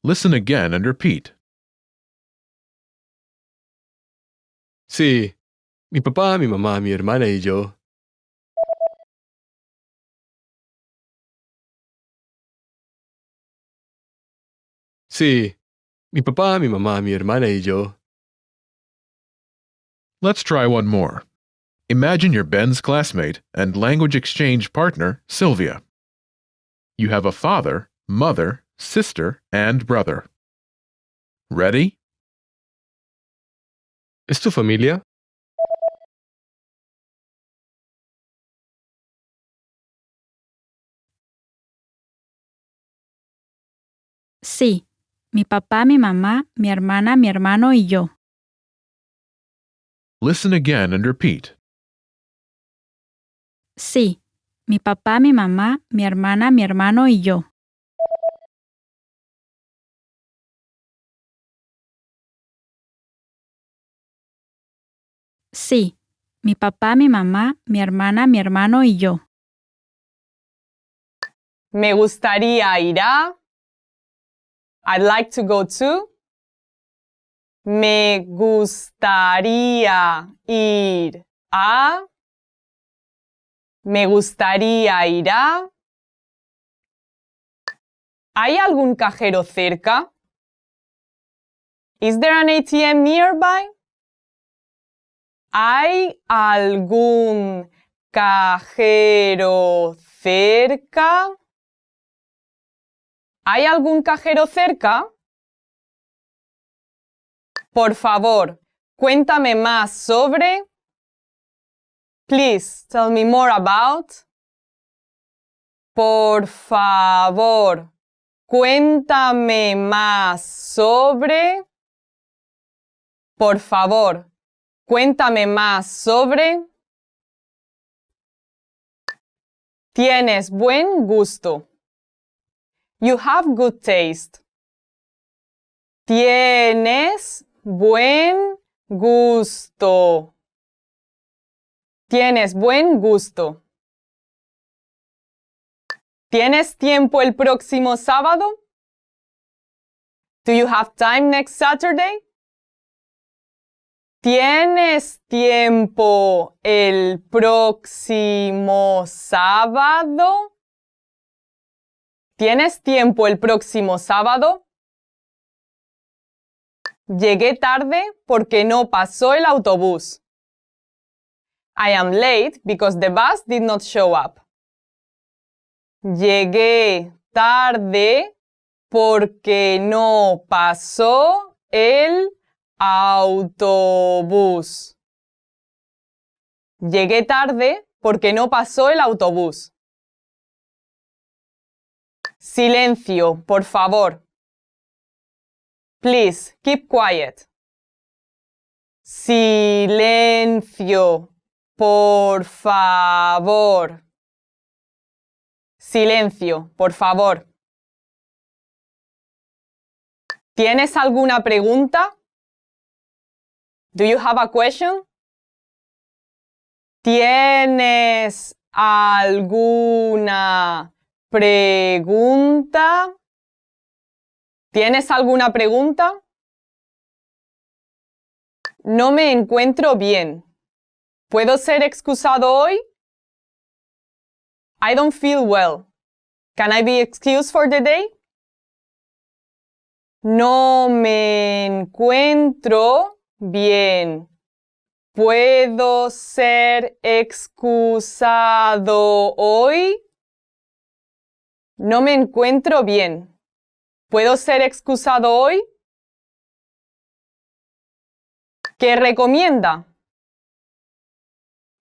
Listen again and repeat. Sí, mi papá, mi mamá, mi hermana y yo. Sí, mi papá, mi mamá, mi hermana y yo. Let's try one more. Imagine you're Ben's classmate and language exchange partner, Sylvia. You have a father, mother, sister, and brother. Ready? ¿Es tu familia? Sí, mi papá, mi mamá, mi hermana, mi hermano y yo. Listen again and repeat. Sí, mi papá, mi mamá, mi hermana, mi hermano y yo. Sí, mi papá, mi mamá, mi hermana, mi hermano y yo. Me gustaría ir a. I'd like to go to. Me gustaría ir a. Me gustaría ir a. ¿Hay algún cajero cerca? Is there an ATM nearby? ¿Hay algún cajero cerca? ¿Hay algún cajero cerca? Por favor, cuéntame más sobre. Please tell me more about. Por favor, cuéntame más sobre. Por favor, cuéntame más sobre. Tienes buen gusto. You have good taste. Tienes buen gusto. Tienes buen gusto. ¿Tienes tiempo el próximo sábado? Do you have time next Saturday? ¿Tienes tiempo el próximo sábado? ¿Tienes tiempo el próximo sábado? Llegué tarde porque no pasó el autobús. I am late because the bus did not show up. Llegué tarde porque no pasó el autobús. Llegué tarde porque no pasó el autobús. Silencio, por favor. Please, keep quiet. Silencio, Por favor. Silencio, por favor. ¿Tienes alguna pregunta? Do you have a question? ¿Tienes alguna pregunta? ¿Tienes alguna pregunta? No me encuentro bien. ¿Puedo ser excusado hoy? I don't feel well. Can I be excused for the day? No me encuentro bien. ¿Puedo ser excusado hoy? No me encuentro bien. ¿Puedo ser excusado hoy? ¿Qué recomienda?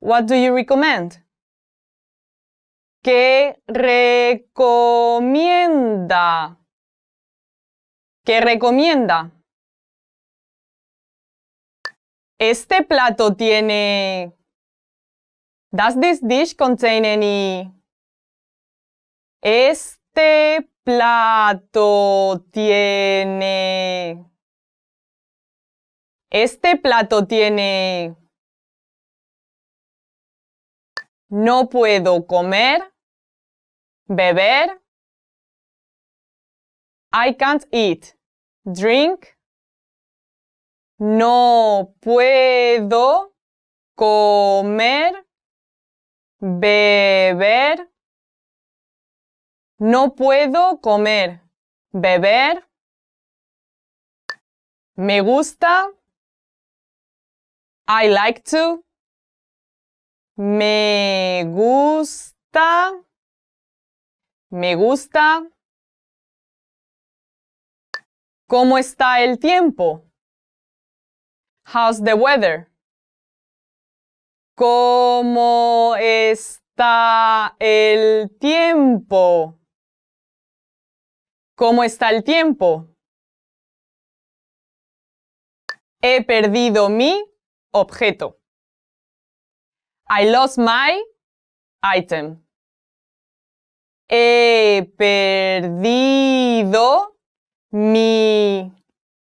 What do you recommend? ¿Qué recomienda? ¿Qué recomienda? ¿Este plato tiene... Does this dish contain any... Este plato tiene... Este plato tiene... No puedo comer, beber. I can't eat, drink. No puedo comer, beber. No puedo comer, beber. Me gusta. I like to. Me gusta. Me gusta. ¿Cómo está el tiempo? How's the weather? ¿Cómo está el tiempo? ¿Cómo está el tiempo? He perdido mi objeto. I lost my item. He perdido mi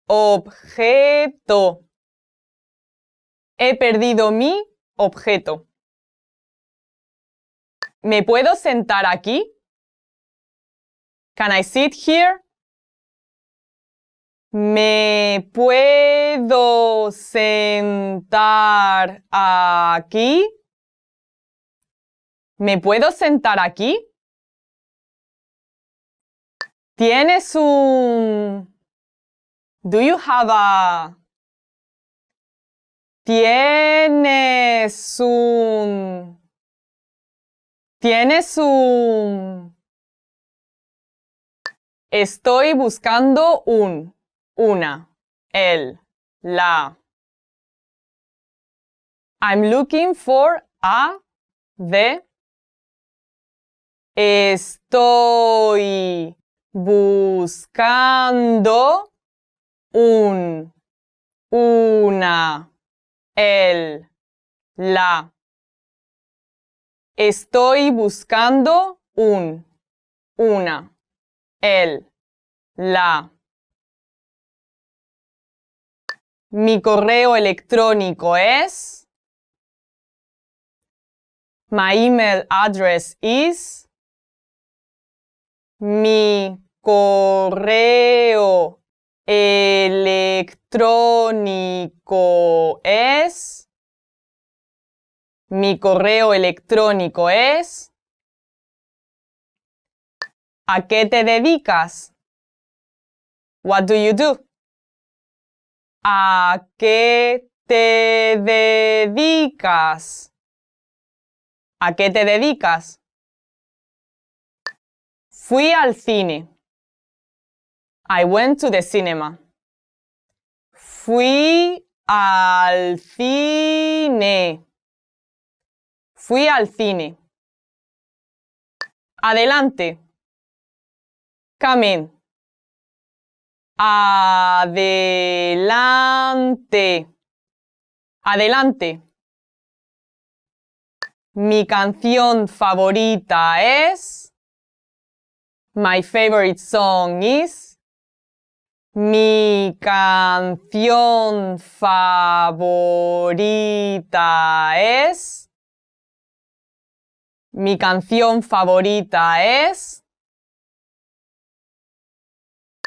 objeto. He perdido mi objeto. ¿Me puedo sentar aquí? Can I sit here? ¿Me puedo sentar aquí? ¿Me puedo sentar aquí? ¿Tienes un... Do you have a... ¿Tienes un... ¿Tienes un... Estoy buscando un... Una. El. La. I'm looking for a... The. Estoy buscando un, una, el, la. Estoy buscando un, una, el, la. Mi correo electrónico es... My email address is... Mi correo electrónico es... Mi correo electrónico es... ¿A qué te dedicas? What do you do? ¿A qué te dedicas? ¿A qué te dedicas? Fui al cine. I went to the cinema. Fui al cine. Fui al cine. Adelante. Come in. Adelante. Adelante. Mi canción favorita es. My favorite song is. Mi canción favorita es. Mi canción favorita es.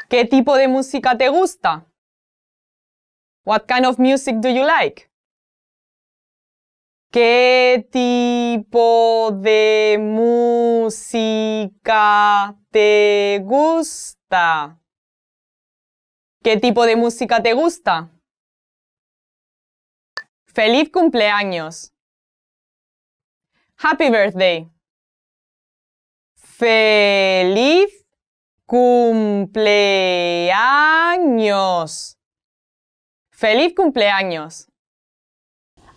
¿Qué tipo de música te gusta? What kind of music do you like? ¿Qué tipo de música te gusta? ¿Qué tipo de música te gusta? ¡Feliz cumpleaños! Happy birthday! ¡Feliz cumpleaños! ¡Feliz cumpleaños!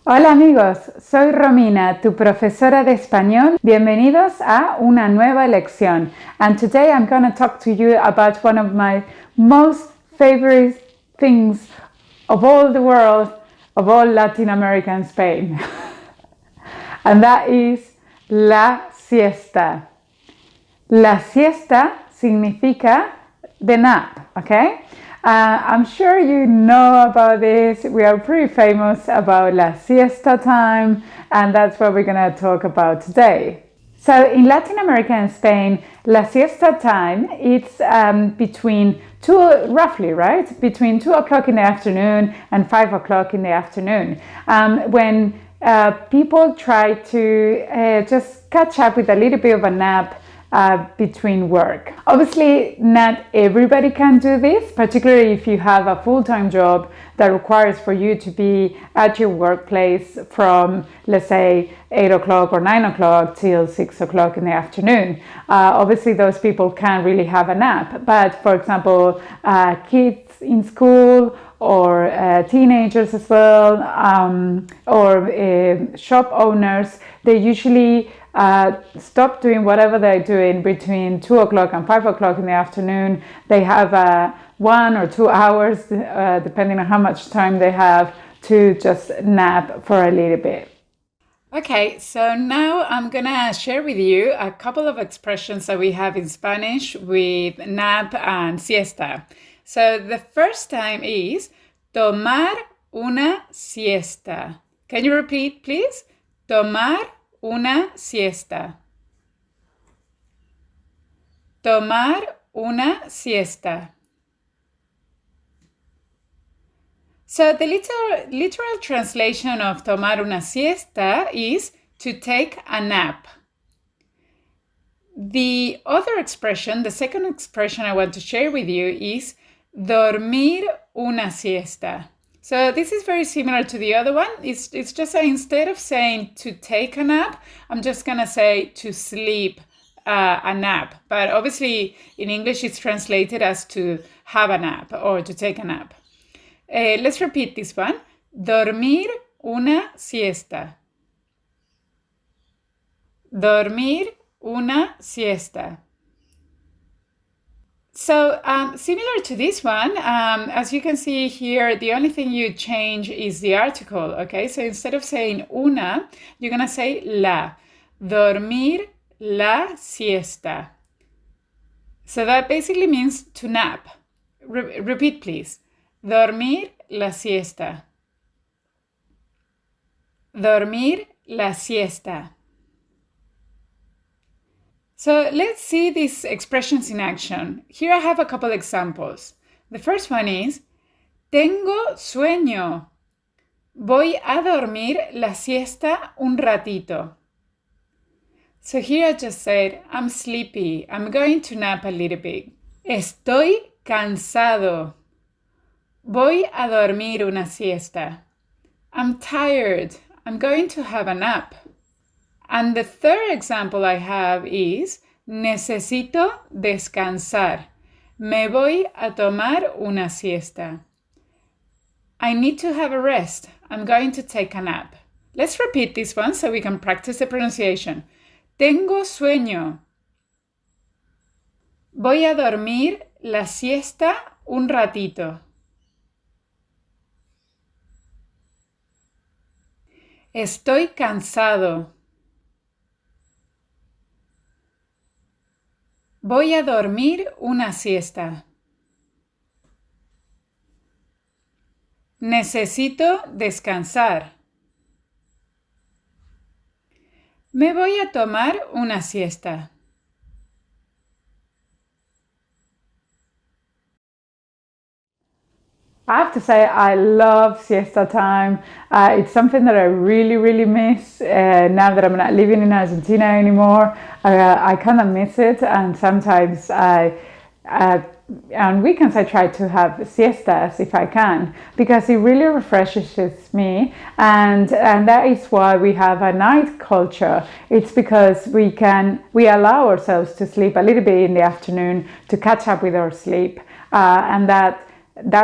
Hola amigos, soy Romina, tu profesora de español. Bienvenidos a una nueva lección. And today I'm going to talk to you about one of my most favorite things of all the world, of all Latin America and Spain. And that is la siesta. La siesta significa the nap, okay? I'm sure you know about this. We are pretty famous about la siesta time, and that's what we're going to talk about today. So in Latin America and Spain, la siesta time, it's between roughly, right? Between 2 o'clock in the afternoon and 5 o'clock in the afternoon. When people try to just catch up with a little bit of a nap between work. Obviously, not everybody can do this, particularly if you have a full-time job that requires for you to be at your workplace from, let's say, 8 o'clock or 9 o'clock till 6 o'clock in the afternoon. Obviously, those people can't really have a nap. But for example, kids in school or teenagers as well, or shop owners, they usually stop doing whatever they're doing between 2 o'clock and 5 o'clock in the afternoon. They have 1 or 2 hours, depending on how much time they have, to just nap for a little bit. Okay, so now I'm gonna share with you a couple of expressions that we have in Spanish with nap and siesta. So the first time is tomar una siesta. Can you repeat, please? Tomar una siesta. Tomar una siesta. So the literal translation of tomar una siesta is to take a nap. The other expression, the second expression I want to share with you is dormir una siesta. So this is very similar to the other one. It's just that instead of saying to take a nap, I'm just going to say to sleep a nap. But obviously in English it's translated as to have a nap or to take a nap. Let's repeat this one. Dormir una siesta. Dormir una siesta. So similar to this one, as you can see here, the only thing you change is the article, okay? So instead of saying una, you're going to say la. Dormir la siesta. So that basically means to nap. Repeat, please. Dormir la siesta. Dormir la siesta. So let's see these expressions in action. Here I have a couple examples. The first one is, tengo sueño. Voy a dormir la siesta un ratito. So here I just said, I'm sleepy. I'm going to nap a little bit. Estoy cansado. Voy a dormir una siesta. I'm tired. I'm going to have a nap. And the third example I have is, necesito descansar. Me voy a tomar una siesta. I need to have a rest. I'm going to take a nap. Let's repeat this one so we can practice the pronunciation. Tengo sueño. Voy a dormir la siesta un ratito. Estoy cansado. Voy a dormir una siesta. Necesito descansar. Me voy a tomar una siesta. I have to say, I love siesta time. It's something that I really, really miss now that I'm not living in Argentina anymore. I kind of miss it, and sometimes on weekends I try to have siestas if I can, because it really refreshes me, and that is why we have a night culture. It's because we allow ourselves to sleep a little bit in the afternoon to catch up with our sleep, and that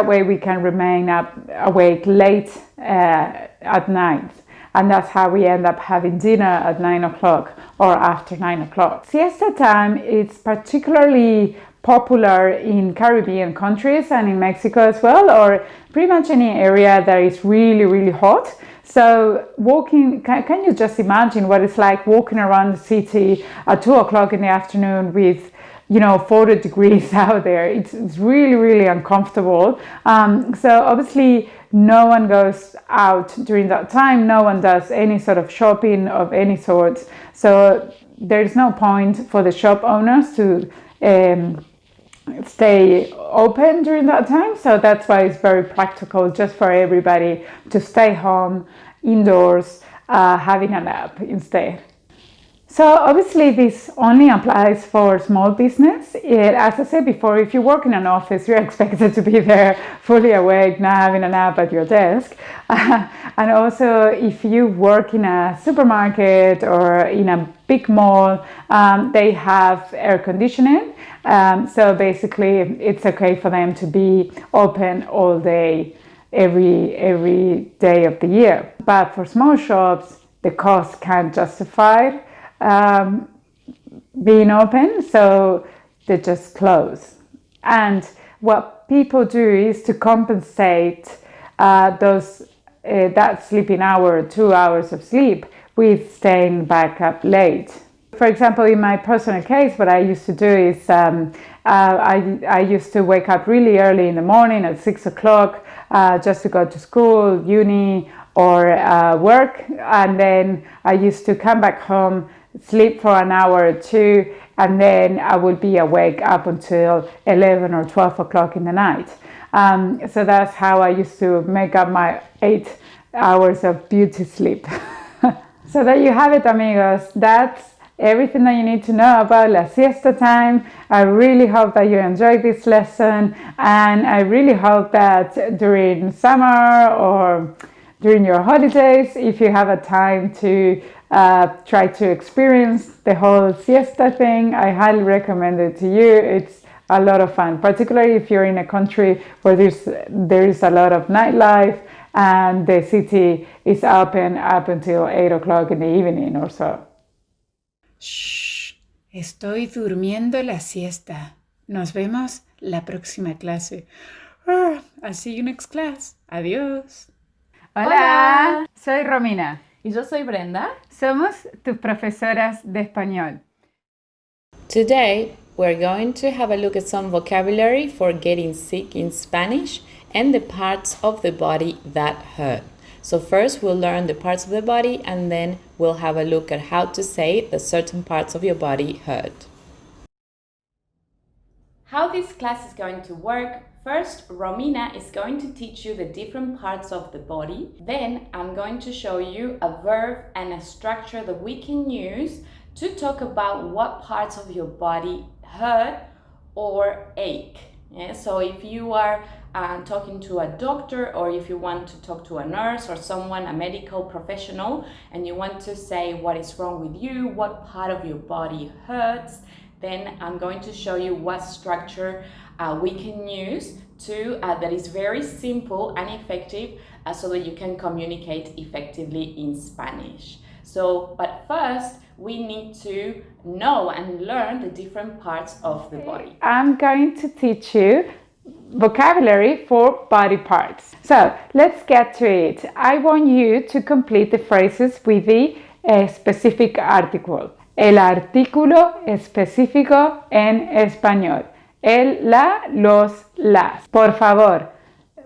way we can remain awake late at night. And that's how we end up having dinner at 9 o'clock or after 9 o'clock. Siesta time is particularly popular in Caribbean countries and in Mexico as well, or pretty much any area that is really, really hot. So can you just imagine what it's like walking around the city at 2 o'clock in the afternoon with 40 degrees out there? It's really, really uncomfortable. So obviously no one goes out during that time. No one does any sort of shopping of any sort. So there's no point for the shop owners to stay open during that time. So that's why it's very practical just for everybody to stay home, indoors, having a nap instead. So obviously this only applies for small business. As I said before, if you work in an office, you're expected to be there fully awake, not having a nap at your desk. And also if you work in a supermarket or in a big mall, they have air conditioning. So basically it's okay for them to be open all day, every day of the year. But for small shops, the cost can't justify being open, so they just close. And what people do is to compensate that sleeping hour, 2 hours of sleep, with staying back up late. For example, in my personal case, what I used to do is I used to wake up really early in the morning at 6 o'clock just to go to school, uni, or work, and then I used to come back home, sleep for an hour or two, and then I would be awake up until 11 or 12 o'clock in the night. So that's how I used to make up my 8 hours of beauty sleep. So there you have it, amigos. That's everything that you need to know about la siesta time. I really hope that you enjoyed this lesson, and I really hope that during summer or during your holidays, if you have a time to try to experience the whole siesta thing, I highly recommend it to you. It's a lot of fun, particularly if you're in a country where there is a lot of nightlife and the city is open up until 8 o'clock in the evening or so. Shh, estoy durmiendo la siesta. Nos vemos la próxima clase. I'll see you next class. Adiós. Hola, soy Romina. Y yo soy Brenda. Somos tus profesoras de español. Today, we're going to have a look at some vocabulary for getting sick in Spanish and the parts of the body that hurt. So first, we'll learn the parts of the body, and then we'll have a look at how to say the certain parts of your body hurt. How this class is going to work: first, Romina is going to teach you the different parts of the body. Then I'm going to show you a verb and a structure that we can use to talk about what parts of your body hurt or ache. Yeah? So if you are talking to a doctor, or if you want to talk to a nurse or someone, a medical professional, and you want to say what is wrong with you, what part of your body hurts, then I'm going to show you what structure we can use to that is very simple and effective so that you can communicate effectively in Spanish. So, but first, we need to know and learn the different parts of the body. I'm going to teach you vocabulary for body parts. So let's get to it. I want you to complete the phrases with the specific article. El artículo específico en español. El, la, los, las. Por favor,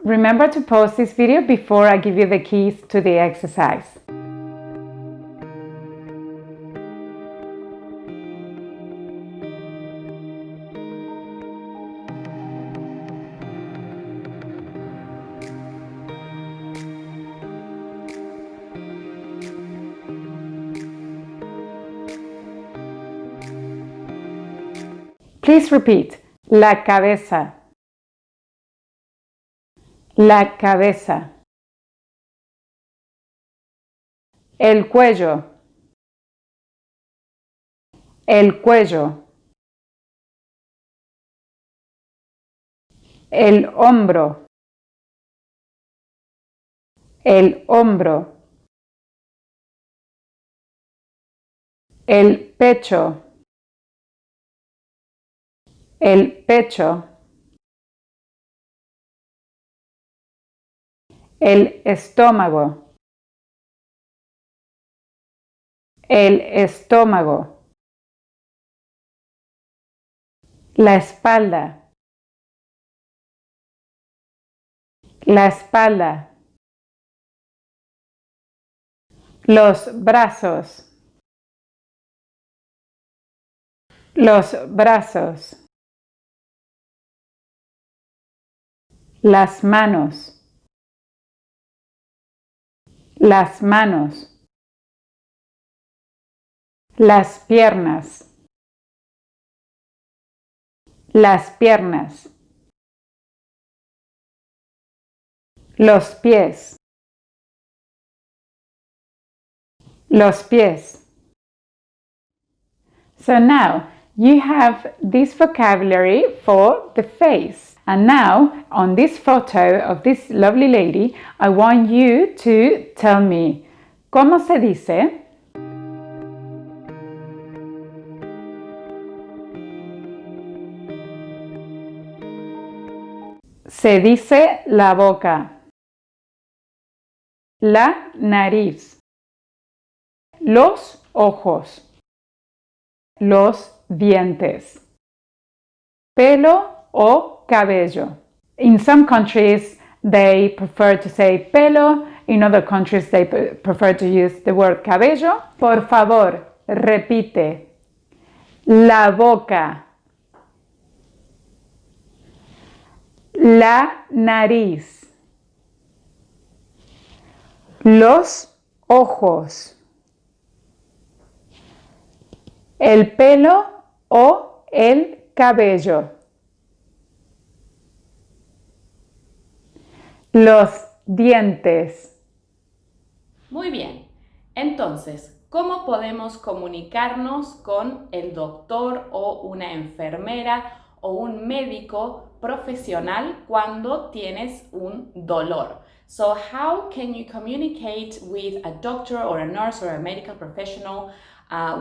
remember to pause this video before I give you the keys to the exercise. Please repeat. La cabeza. La cabeza. El cuello. El cuello. El hombro. El hombro. El pecho. El pecho. El estómago. El estómago. La espalda. La espalda. Los brazos. Los brazos. Las manos. Las manos. Las piernas. Las piernas. Los pies. Los pies. So now you have this vocabulary for the face. And now on this photo of this lovely lady, I want you to tell me, ¿cómo se dice? Se dice la boca, la nariz, los ojos, los dientes, pelo o cabello. In some countries, they prefer to say pelo. In other countries, they prefer to use the word cabello. Por favor, repite. La boca. La nariz. Los ojos. El pelo o el cabello. Los dientes. Muy bien. Entonces, ¿cómo podemos comunicarnos con el doctor o una enfermera o un médico profesional cuando tienes un dolor? So how can you communicate with a doctor or a nurse or a medical professional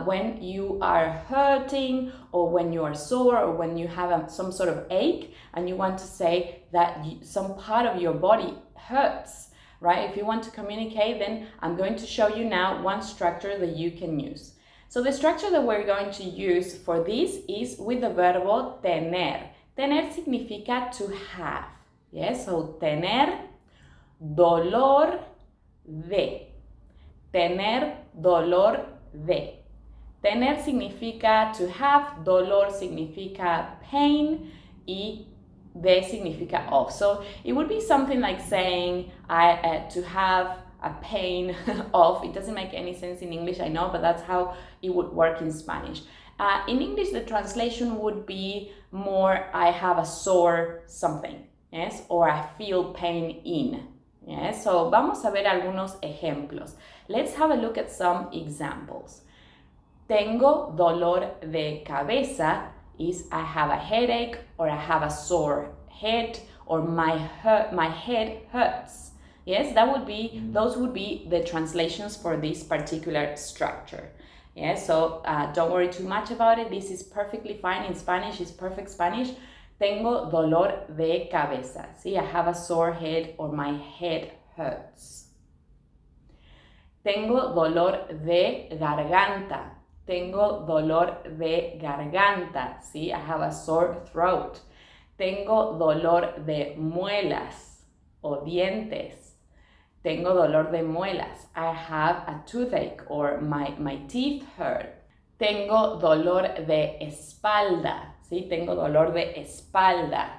when you are hurting or when you are sore or when you have some sort of ache and you want to say that some part of your body hurts, right? If you want to communicate, then I'm going to show you now one structure that you can use. So the structure that we're going to use for this is with the verbo tener. Tener significa to have. Yes, so tener dolor de. Tener dolor de. Tener significa to have, dolor significa pain, y de significa of. So it would be something like saying to have a pain of. It doesn't make any sense in English, I know, but that's how it would work in Spanish. In English, the translation would be more, I have a sore something, yes, or I feel pain in. Yes, so vamos a ver algunos ejemplos. Let's have a look at some examples. Tengo dolor de cabeza is I have a headache or I have a sore head or my head hurts. Yes, those would be the translations for this particular structure. Yes, so don't worry too much about it. This is perfectly fine in Spanish. It's perfect Spanish. Tengo dolor de cabeza. See, I have a sore head or my head hurts. Tengo dolor de garganta. Tengo dolor de garganta. ¿Sí? I have a sore throat. Tengo dolor de muelas o dientes. Tengo dolor de muelas. I have a toothache or my teeth hurt. Tengo dolor de espalda. ¿Sí? Tengo dolor de espalda.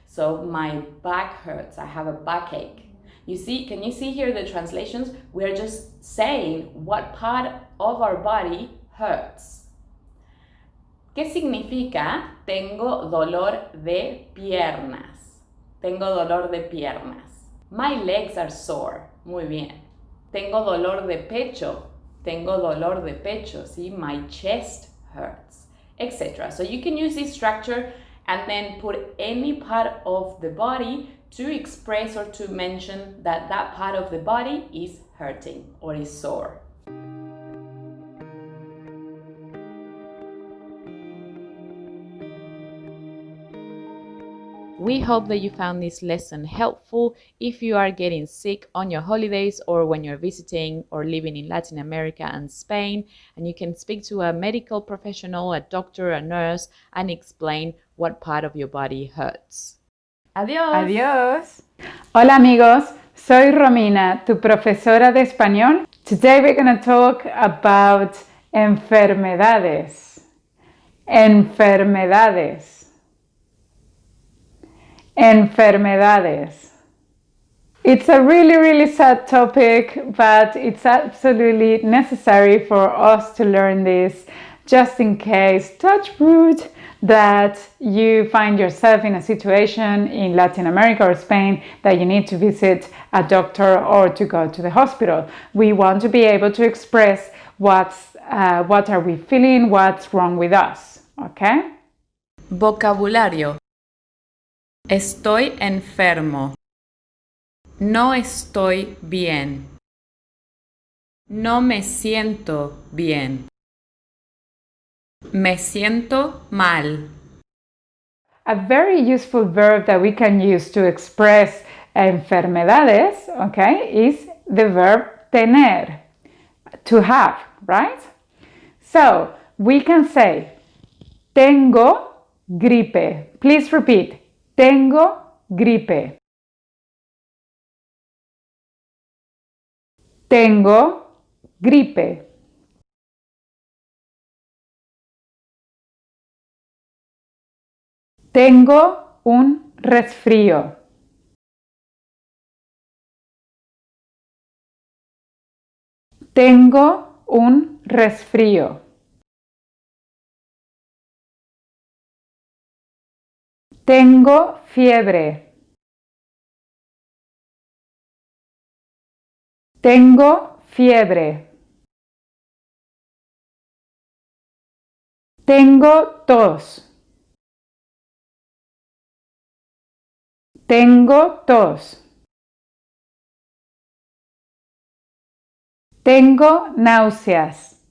So my back hurts. I have a backache. You see, can you see here the translations? We're just saying what part of our body hurts. ¿Qué significa tengo dolor de piernas? Tengo dolor de piernas. My legs are sore. Muy bien. Tengo dolor de pecho. Tengo dolor de pecho. See, my chest hurts, etc. So you can use this structure and then put any part of the body to express or to mention that that part of the body is hurting or is sore. We hope that you found this lesson helpful if you are getting sick on your holidays or when you're visiting or living in Latin America and Spain, and you can speak to a medical professional, a doctor, a nurse, and explain what part of your body hurts. Adiós. Adiós. Hola amigos, soy Romina, tu profesora de español. Today we're going to talk about enfermedades. Enfermedades. Enfermedades. It's a really sad topic, but it's absolutely necessary for us to learn this just in case, touch wood, that you find yourself in a situation in Latin America or Spain that you need to visit a doctor or to go to the hospital. We want to be able to express what are we feeling, what's wrong with us, okay? Vocabulario. Estoy enfermo. No estoy bien. No me siento bien. Me siento mal. A very useful verb that we can use to express enfermedades, okay, is the verb tener, to have, right? So we can say, tengo gripe. Please repeat. Tengo gripe. Tengo gripe. Tengo un resfrío. Tengo un resfrío. Tengo fiebre. Tengo fiebre. Tengo tos. Tengo tos. Tengo náuseas.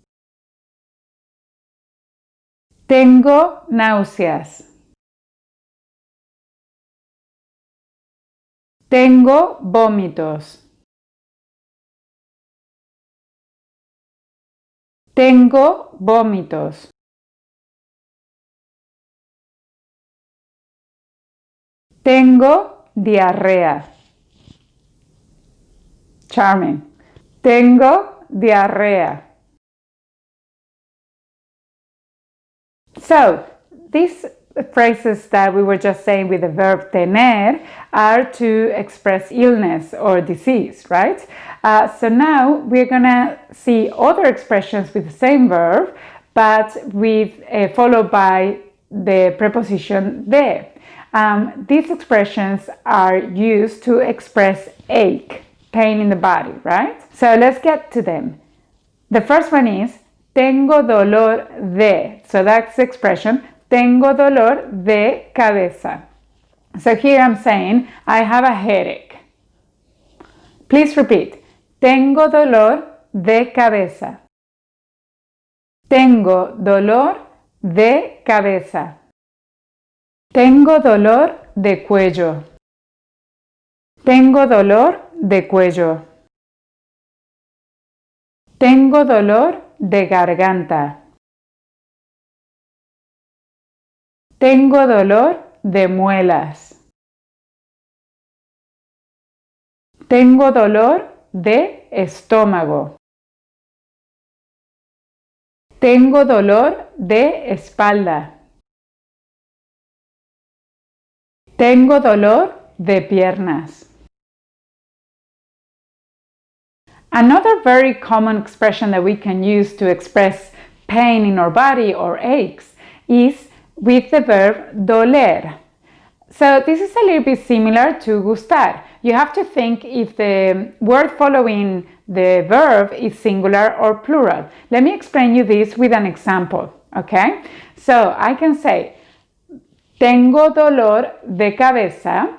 Tengo náuseas. Tengo vómitos. Tengo vómitos. Tengo diarrea. Charming. Tengo diarrea. So, these phrases that we were just saying with the verb tener are to express illness or disease, right? So now we're gonna see other expressions with the same verb, but with followed by the preposition de. These expressions are used to express ache, pain in the body, right? So let's get to them. The first one is tengo dolor de. So that's the expression tengo dolor de cabeza. So here I'm saying I have a headache. Please repeat. Tengo dolor de cabeza. Tengo dolor de cabeza. Tengo dolor de cuello. Tengo dolor de cuello. Tengo dolor de garganta. Tengo dolor de muelas. Tengo dolor de estómago. Tengo dolor de espalda. Tengo dolor de piernas. Another very common expression that we can use to express pain in our body or aches is with the verb doler. So this is a little bit similar to gustar. You have to think if the word following the verb is singular or plural. Let me explain you this with an example, okay? So I can say, tengo dolor de cabeza,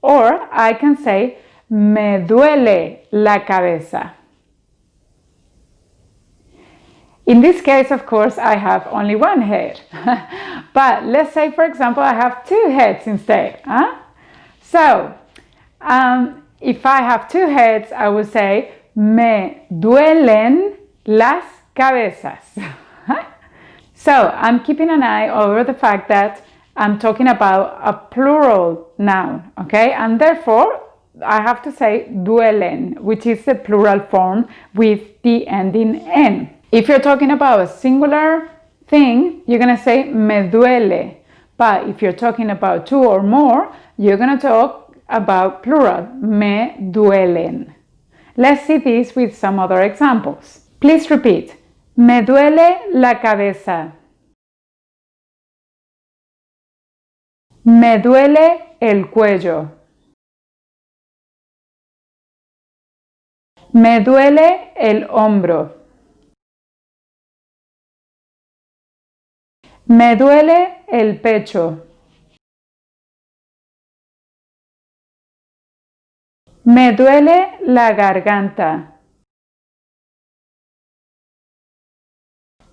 or I can say, me duele la cabeza. In this case, of course, I have only one head. But let's say, for example, I have two heads instead. So, if I have two heads, I would say, me duelen las cabezas. So, I'm keeping an eye over the fact that I'm talking about a plural noun, okay? And therefore, I have to say duelen, which is the plural form with the ending en. If you're talking about a singular thing, you're going to say me duele. But if you're talking about two or more, you're going to talk about plural, me duelen. Let's see this with some other examples. Please repeat. Me duele la cabeza. Me duele el cuello. Me duele el hombro. Me duele el pecho. Me duele la garganta.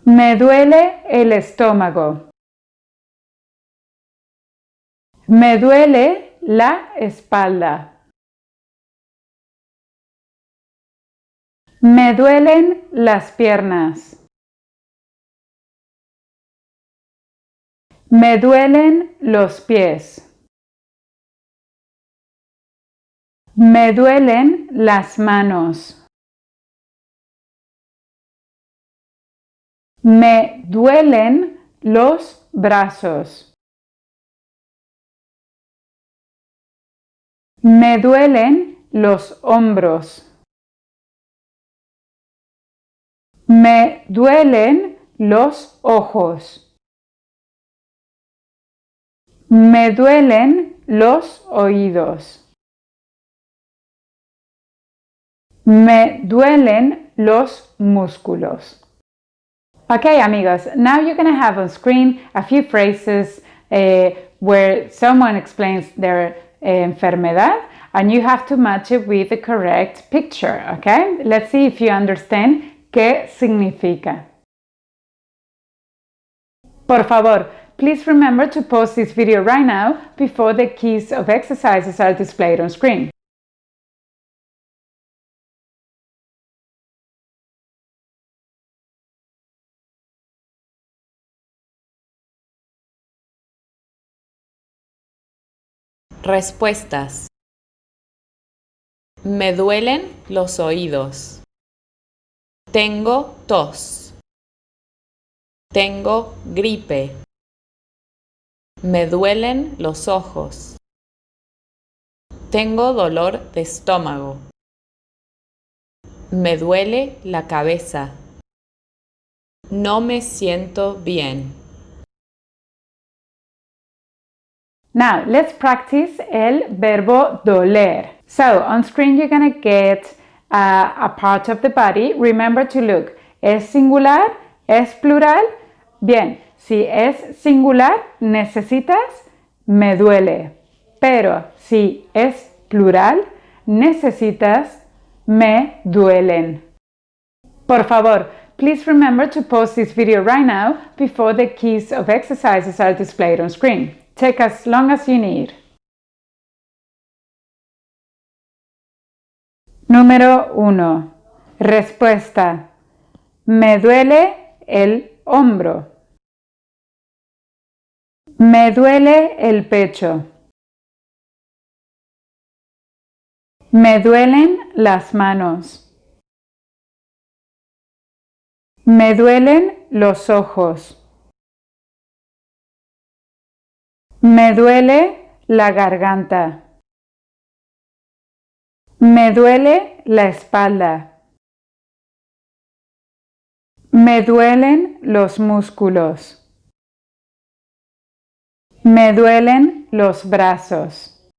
Me duele el estómago. Me duele la espalda. Me duelen las piernas. Me duelen los pies. Me duelen las manos. Me duelen los brazos. Me duelen los hombros. Me duelen los ojos. Me duelen los oídos. Me duelen los músculos. Okay, amigos, now you're going to have on screen a few phrases where someone explains their enfermedad and you have to match it with the correct picture, okay? Let's see if you understand qué significa. Por favor, please remember to pause this video right now before the keys of exercises are displayed on screen. Respuestas. Me duelen los oídos. Tengo tos. Tengo gripe. Me duelen los ojos. Tengo dolor de estómago. Me duele la cabeza. No me siento bien. Now, let's practice el verbo doler. So, on screen you're going to get a part of the body. Remember to look. ¿Es singular? ¿Es plural? Bien, si es singular, necesitas me duele. Pero si es plural, necesitas me duelen. Por favor, please remember to pause this video right now before the keys of exercises are displayed on screen. Take as long as you need. Número 1. Respuesta. Me duele el hombro. Me duele el pecho. Me duelen las manos. Me duelen los ojos. Me duele la garganta. Me duele la espalda. Me duelen los músculos. Me duelen los brazos.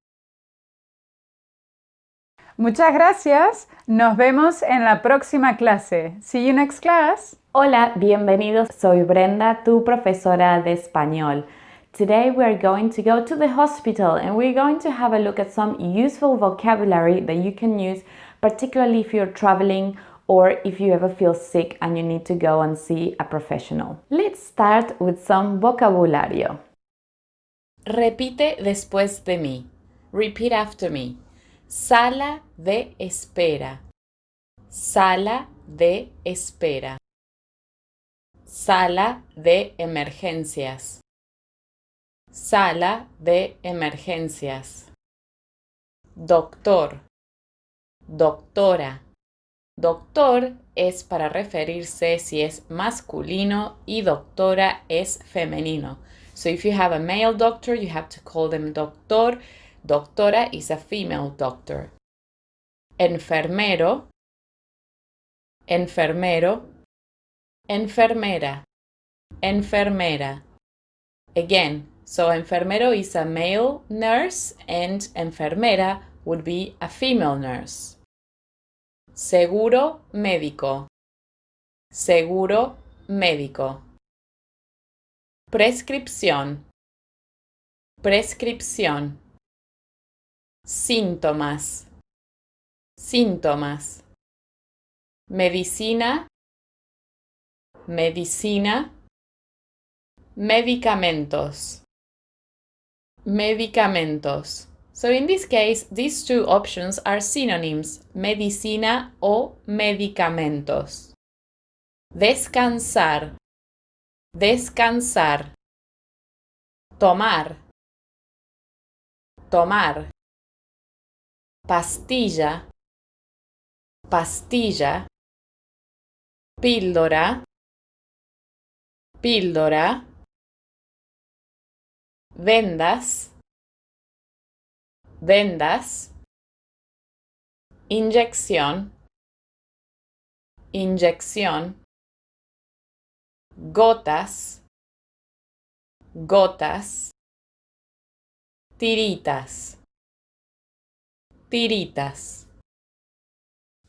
Muchas gracias. Nos vemos en la próxima clase. See you next class. Hola, bienvenidos. Soy Brenda, tu profesora de español. Today we are going to go to the hospital and we're going to have a look at some useful vocabulary that you can use, particularly if you're traveling or if you ever feel sick and you need to go and see a professional. Let's start with some vocabulario. Repite después de mí. Repeat after me. Sala de espera. Sala de espera. Sala de emergencias. Sala de emergencias. Doctor. Doctora. Doctor es para referirse si es masculino y doctora es femenino. So if you have a male doctor, you have to call them doctor. Doctora is a female doctor. Enfermero. Enfermero. Enfermera. Enfermera. Again, so enfermero is a male nurse and enfermera would be a female nurse. Seguro médico. Seguro médico. Prescripción. Prescripción. Síntomas. Síntomas. Medicina. Medicina. Medicamentos. Medicamentos. So in this case, these two options are synonyms, medicina o medicamentos. Descansar. Descansar. Tomar. Tomar. Pastilla. Pastilla. Píldora. Píldora. Vendas. Vendas. Inyección. Inyección. Gotas. Gotas. Tiritas. Tiritas.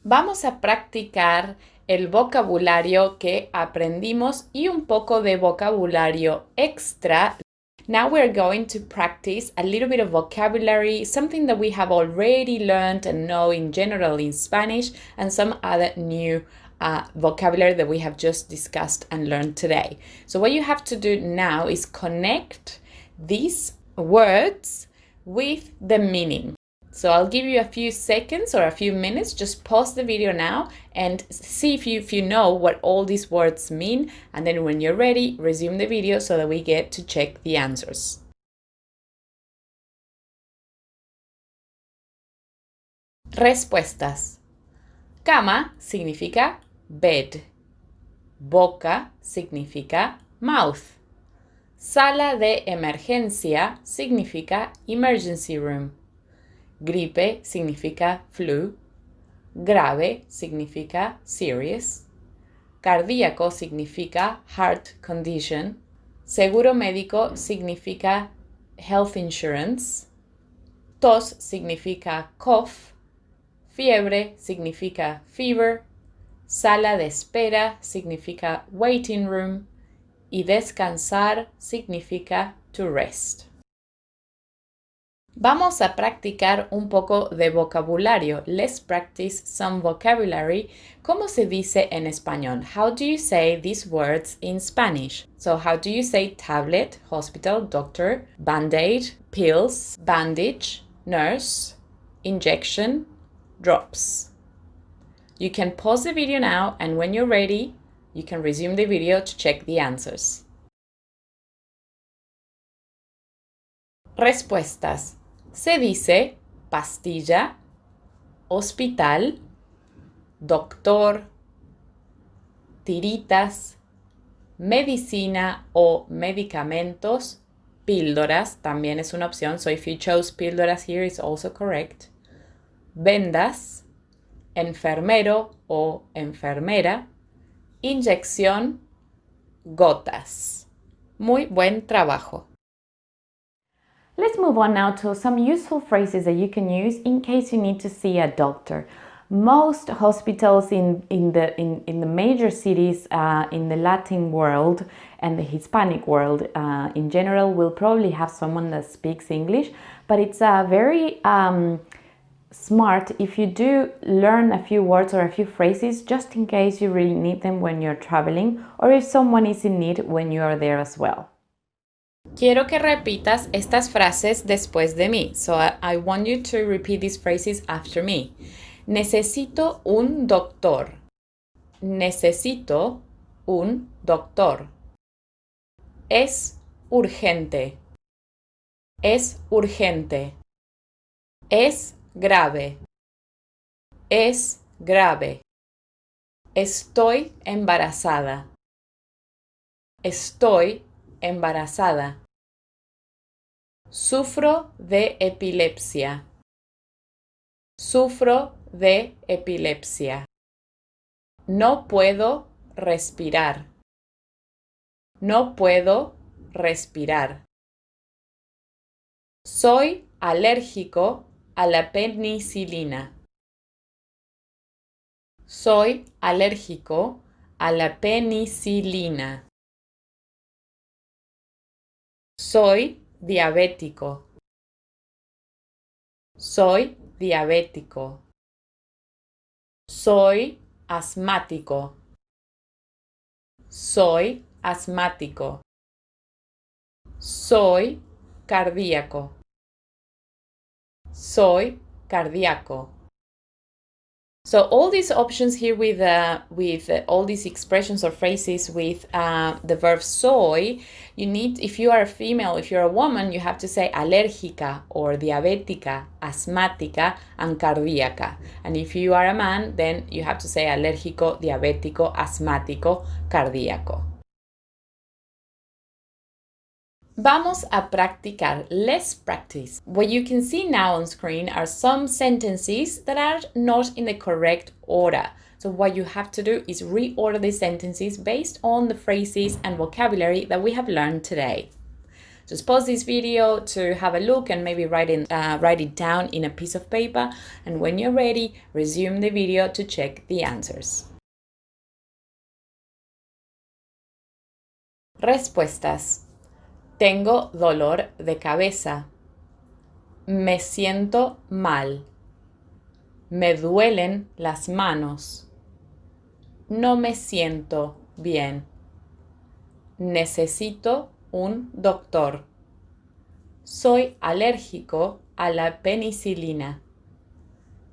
Vamos a practicar el vocabulario que aprendimos y un poco de vocabulario extra. Now we're going to practice a little bit of vocabulary, something that we have already learned and know in general in Spanish, and some other new vocabulary that we have just discussed and learned today. So what you have to do now is connect these words with the meaning. So I'll give you a few seconds or a few minutes. Just pause the video now and see if you know what all these words mean. And then when you're ready, resume the video so that we get to check the answers. Respuestas. Cama significa bed. Boca significa mouth. Sala de emergencia significa emergency room. Gripe significa flu. Grave significa serious. Cardíaco significa heart condition. Seguro médico significa health insurance. Tos significa cough. Fiebre significa fever. Sala de espera significa waiting room. Y descansar significa to rest. Vamos a practicar un poco de vocabulario. Let's practice some vocabulary. ¿Cómo se dice en español? How do you say these words in Spanish? So how do you say tablet, hospital, doctor, band-aid, pills, bandage, nurse, injection, drops? You can pause the video now and when you're ready, You can resume the video to check the answers. Respuestas. Se dice pastilla, hospital, doctor, tiritas, medicina o medicamentos, píldoras, también es una opción, so if you chose píldoras here, it's also correct. Vendas, enfermero o enfermera, inyección, gotas. Muy buen trabajo. Let's move on now to some useful phrases that you can use in case you need to see a doctor. Most hospitals in the major cities in the Latin world and the Hispanic world in general will probably have someone that speaks English, but it's very smart if you do learn a few words or a few phrases just in case you really need them when you're traveling or if someone is in need when you are there as well. Quiero que repitas estas frases después de mí. So I want you to repeat these phrases after me. Necesito un doctor. Necesito un doctor. Es urgente. Es urgente. Es grave. Es grave. Estoy embarazada. Estoy embarazada. Sufro de epilepsia. Sufro de epilepsia. No puedo respirar. No puedo respirar. Soy alérgico a la penicilina. Soy alérgico a la penicilina. Soy diabético. Soy diabético. Soy asmático. Soy asmático. Soy cardíaco. Soy cardíaco. So all these options here with all these expressions or phrases with the verb soy, you need, if you are a female, if you're a woman, you have to say alérgica or diabética, asmática, and cardíaca. And if you are a man, then you have to say alérgico, diabético, asmático, cardíaco. Vamos a practicar. Let's practice. What you can see now on screen are some sentences that are not in the correct order. So what you have to do is reorder the sentences based on the phrases and vocabulary that we have learned today. Just pause this video to have a look and maybe write it down in a piece of paper. And when you're ready, resume the video to check the answers. Respuestas. Tengo dolor de cabeza. Me siento mal. Me duelen las manos. No me siento bien. Necesito un doctor. Soy alérgico a la penicilina.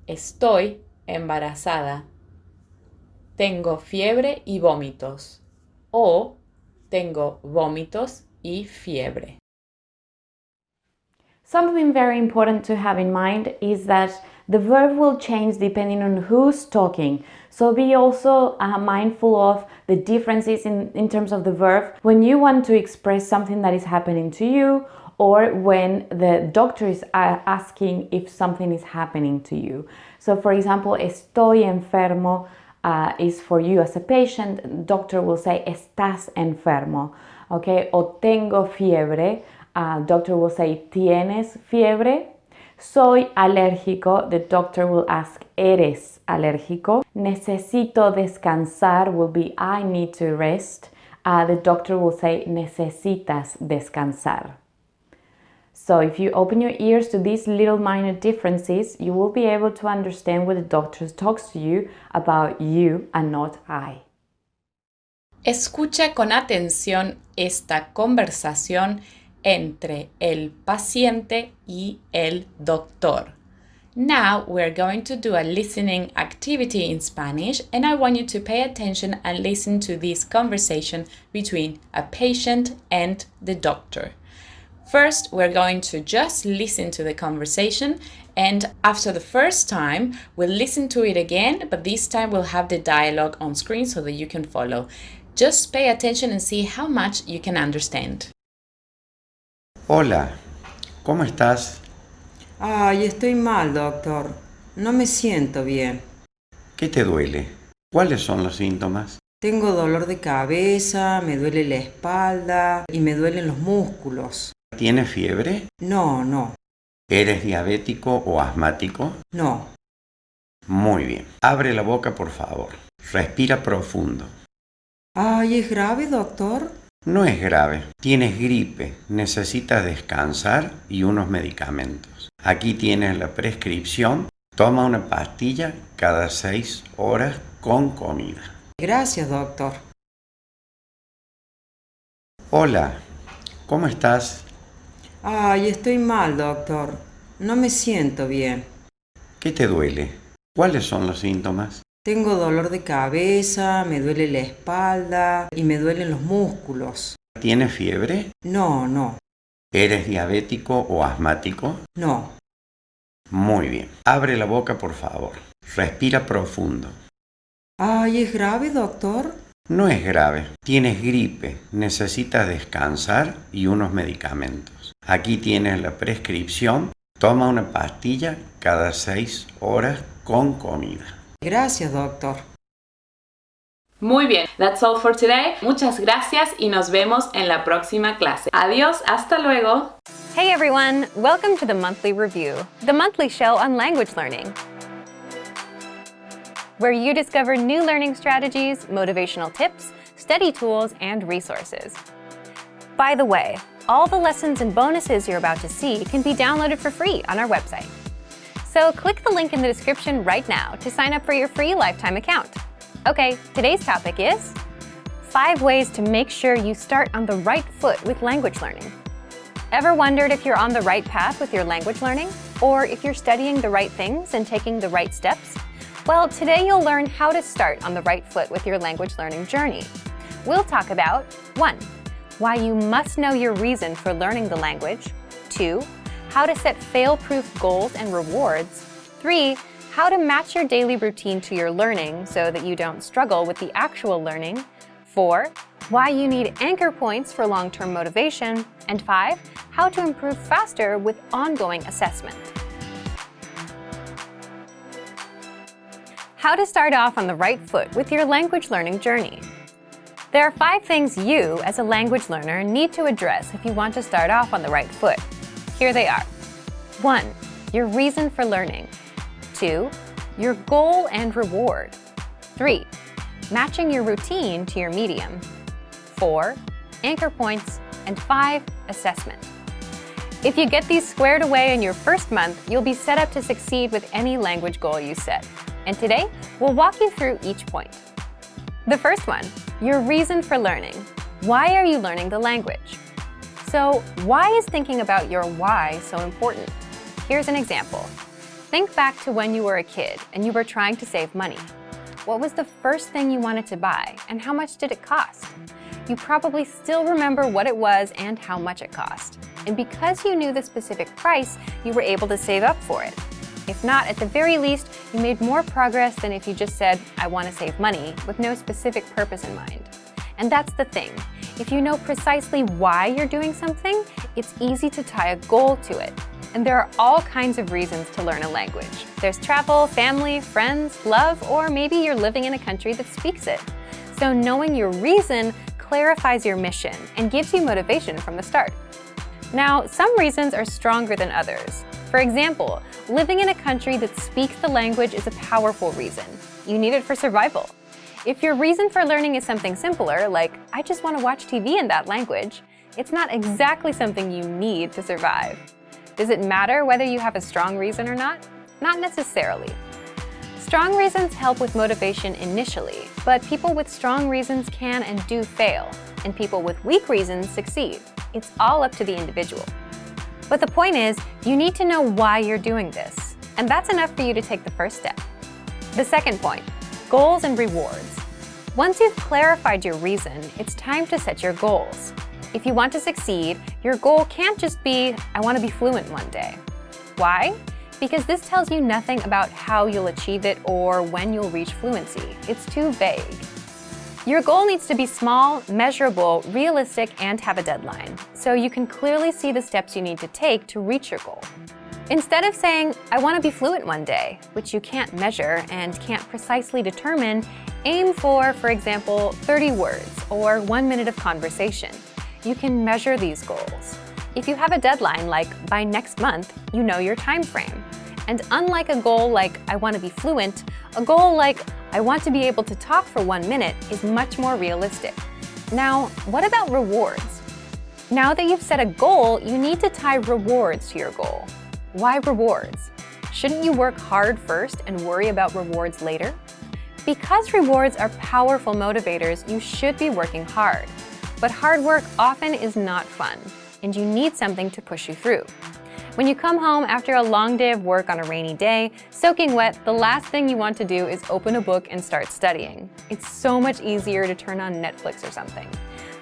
Estoy embarazada. Tengo fiebre y vómitos. O tengo vómitos y fiebre. Something very important to have in mind is that the verb will change depending on who's talking. So be also mindful of the differences in terms of the verb when you want to express something that is happening to you or when the doctor is asking if something is happening to you. So for example, estoy enfermo is for you as a patient. The doctor will say estás enfermo. Okay, o tengo fiebre, doctor will say tienes fiebre. Soy alérgico, the doctor will ask eres alérgico. Necesito descansar will be I need to rest. The doctor will say necesitas descansar. So if you open your ears to these little minor differences, you will be able to understand what the doctor talks to you about you and not I. Escucha con atención esta conversación entre el paciente y el doctor. Now we're going to do a listening activity in Spanish, and I want you to pay attention and listen to this conversation between a patient and the doctor. First, we're going to just listen to the conversation, and after the first time, we'll listen to it again, but this time we'll have the dialogue on screen so that you can follow. Just pay attention and see how much you can understand. Hola, ¿cómo estás? Ay, estoy mal, doctor. No me siento bien. ¿Qué te duele? ¿Cuáles son los síntomas? Tengo dolor de cabeza, me duele la espalda y me duelen los músculos. ¿Tienes fiebre? No. ¿Eres diabético o asmático? No. Muy bien. Abre la boca, por favor. Respira profundo. Ay, ¿es grave, doctor? No es grave. Tienes gripe. Necesitas descansar y unos medicamentos. Aquí tienes la prescripción. Toma una pastilla cada 6 horas con comida. Gracias, doctor. Hola, ¿cómo estás? Ay, estoy mal, doctor. No me siento bien. ¿Qué te duele? ¿Cuáles son los síntomas? Tengo dolor de cabeza, me duele la espalda y me duelen los músculos. ¿Tienes fiebre? No. ¿Eres diabético o asmático? No. Muy bien. Abre la boca, por favor. Respira profundo. Ay, ¿es grave, doctor? No es grave. Tienes gripe. Necesitas descansar y unos medicamentos. Aquí tienes la prescripción. Toma una pastilla cada 6 horas con comida. Gracias, doctor. Muy bien, that's all for today. Muchas gracias y nos vemos en la próxima clase. Adiós, hasta luego. Hey everyone, welcome to the Monthly Review, the monthly show on language learning, where you discover new learning strategies, motivational tips, study tools, and resources. By the way, all the lessons and bonuses you're about to see can be downloaded for free on our website. So click the link in the description right now to sign up for your free lifetime account. Okay, today's topic is 5 ways to make sure you start on the right foot with language learning. Ever wondered if you're on the right path with your language learning? Or if you're studying the right things and taking the right steps? Well, today you'll learn how to start on the right foot with your language learning journey. We'll talk about 1. Why you must know your reason for learning the language. 2. How to set fail-proof goals and rewards. 3. How to match your daily routine to your learning so that you don't struggle with the actual learning. 4. Why you need anchor points for long-term motivation. And 5. How to improve faster with ongoing assessment. How to start off on the right foot with your language learning journey. There are 5 things you, as a language learner, need to address if you want to start off on the right foot. Here they are. 1. Your reason for learning. 2. Your goal and reward. 3. Matching your routine to your medium. 4. Anchor points. And 5. Assessment. If you get these squared away in your first month, you'll be set up to succeed with any language goal you set. And today, we'll walk you through each point. The first one, your reason for learning. Why are you learning the language? So, why is thinking about your why so important? Here's an example. Think back to when you were a kid and you were trying to save money. What was the first thing you wanted to buy, and how much did it cost? You probably still remember what it was and how much it cost. And because you knew the specific price, you were able to save up for it. If not, at the very least, you made more progress than if you just said, I want to save money, with no specific purpose in mind. And that's the thing. If you know precisely why you're doing something, it's easy to tie a goal to it. And there are all kinds of reasons to learn a language. There's travel, family, friends, love, or maybe you're living in a country that speaks it. So knowing your reason clarifies your mission and gives you motivation from the start. Now, some reasons are stronger than others. For example, living in a country that speaks the language is a powerful reason. You need it for survival. If your reason for learning is something simpler, like, I just want to watch TV in that language, it's not exactly something you need to survive. Does it matter whether you have a strong reason or not? Not necessarily. Strong reasons help with motivation initially, but people with strong reasons can and do fail, and people with weak reasons succeed. It's all up to the individual. But the point is, you need to know why you're doing this. And that's enough for you to take the first step. The second point, goals and rewards. Once you've clarified your reason, it's time to set your goals. If you want to succeed, your goal can't just be, I want to be fluent one day. Why? Because this tells you nothing about how you'll achieve it or when you'll reach fluency. It's too vague. Your goal needs to be small, measurable, realistic, and have a deadline, so you can clearly see the steps you need to take to reach your goal. Instead of saying, I want to be fluent one day, which you can't measure and can't precisely determine, aim for example, 30 words or 1 minute of conversation. You can measure these goals. If you have a deadline like by next month, you know your time frame. And unlike a goal like I want to be fluent, a goal like I want to be able to talk for 1 minute is much more realistic. Now, what about rewards? Now that you've set a goal, you need to tie rewards to your goal. Why rewards? Shouldn't you work hard first and worry about rewards later? Because rewards are powerful motivators, you should be working hard. But hard work often is not fun, and you need something to push you through. When you come home after a long day of work on a rainy day, soaking wet, the last thing you want to do is open a book and start studying. It's so much easier to turn on Netflix or something.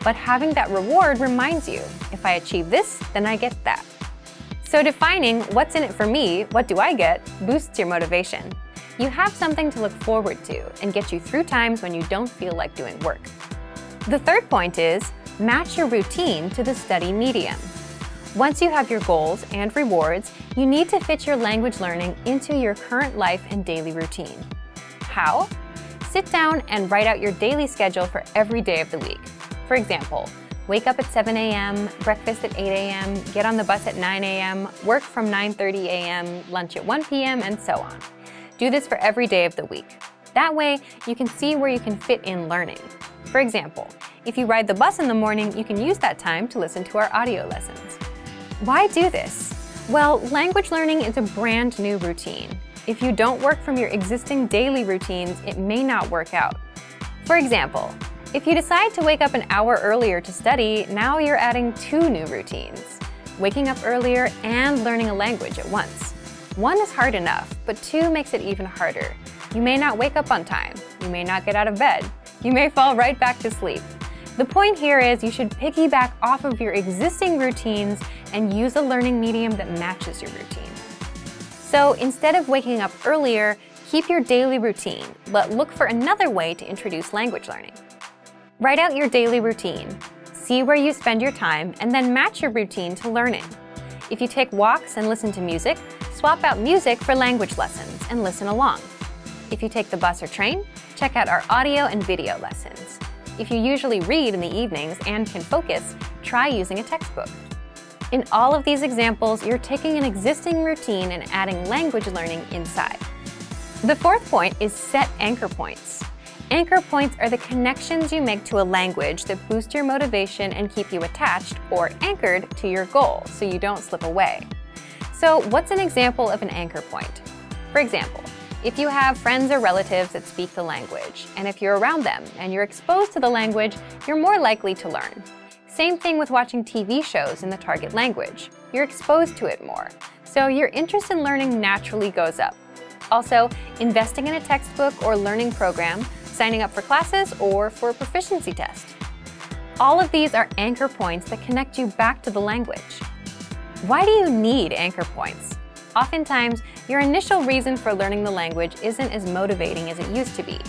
But having that reward reminds you, if I achieve this, then I get that. So defining what's in it for me, what do I get, boosts your motivation. You have something to look forward to and get you through times when you don't feel like doing work. The third point is match your routine to the study medium. Once you have your goals and rewards, you need to fit your language learning into your current life and daily routine. How? Sit down and write out your daily schedule for every day of the week. For example, wake up at 7 a.m., breakfast at 8 a.m., get on the bus at 9 a.m., work from 9:30 a.m., lunch at 1 p.m., and so on. Do this for every day of the week. That way, you can see where you can fit in learning. For example, if you ride the bus in the morning, you can use that time to listen to our audio lessons. Why do this? Well, language learning is a brand new routine. If you don't work from your existing daily routines, it may not work out. For example, if you decide to wake up an hour earlier to study, now you're adding 2 new routines, waking up earlier and learning a language at once. 1 is hard enough, but 2 makes it even harder. You may not wake up on time. You may not get out of bed. You may fall right back to sleep. The point here is you should piggyback off of your existing routines and use a learning medium that matches your routine. So instead of waking up earlier, keep your daily routine, but look for another way to introduce language learning. Write out your daily routine, see where you spend your time, and then match your routine to learning. If you take walks and listen to music, swap out music for language lessons and listen along. If you take the bus or train, check out our audio and video lessons. If you usually read in the evenings and can focus, try using a textbook. In all of these examples, you're taking an existing routine and adding language learning inside. The fourth point is set anchor points. Anchor points are the connections you make to a language that boost your motivation and keep you attached or anchored to your goal so you don't slip away. So what's an example of an anchor point? For example, if you have friends or relatives that speak the language, and if you're around them and you're exposed to the language, you're more likely to learn. Same thing with watching TV shows in the target language. You're exposed to it more, so your interest in learning naturally goes up. Also, investing in a textbook or learning program, signing up for classes, or for a proficiency test. All of these are anchor points that connect you back to the language. Why do you need anchor points? Oftentimes, your initial reason for learning the language isn't as motivating as it used to be.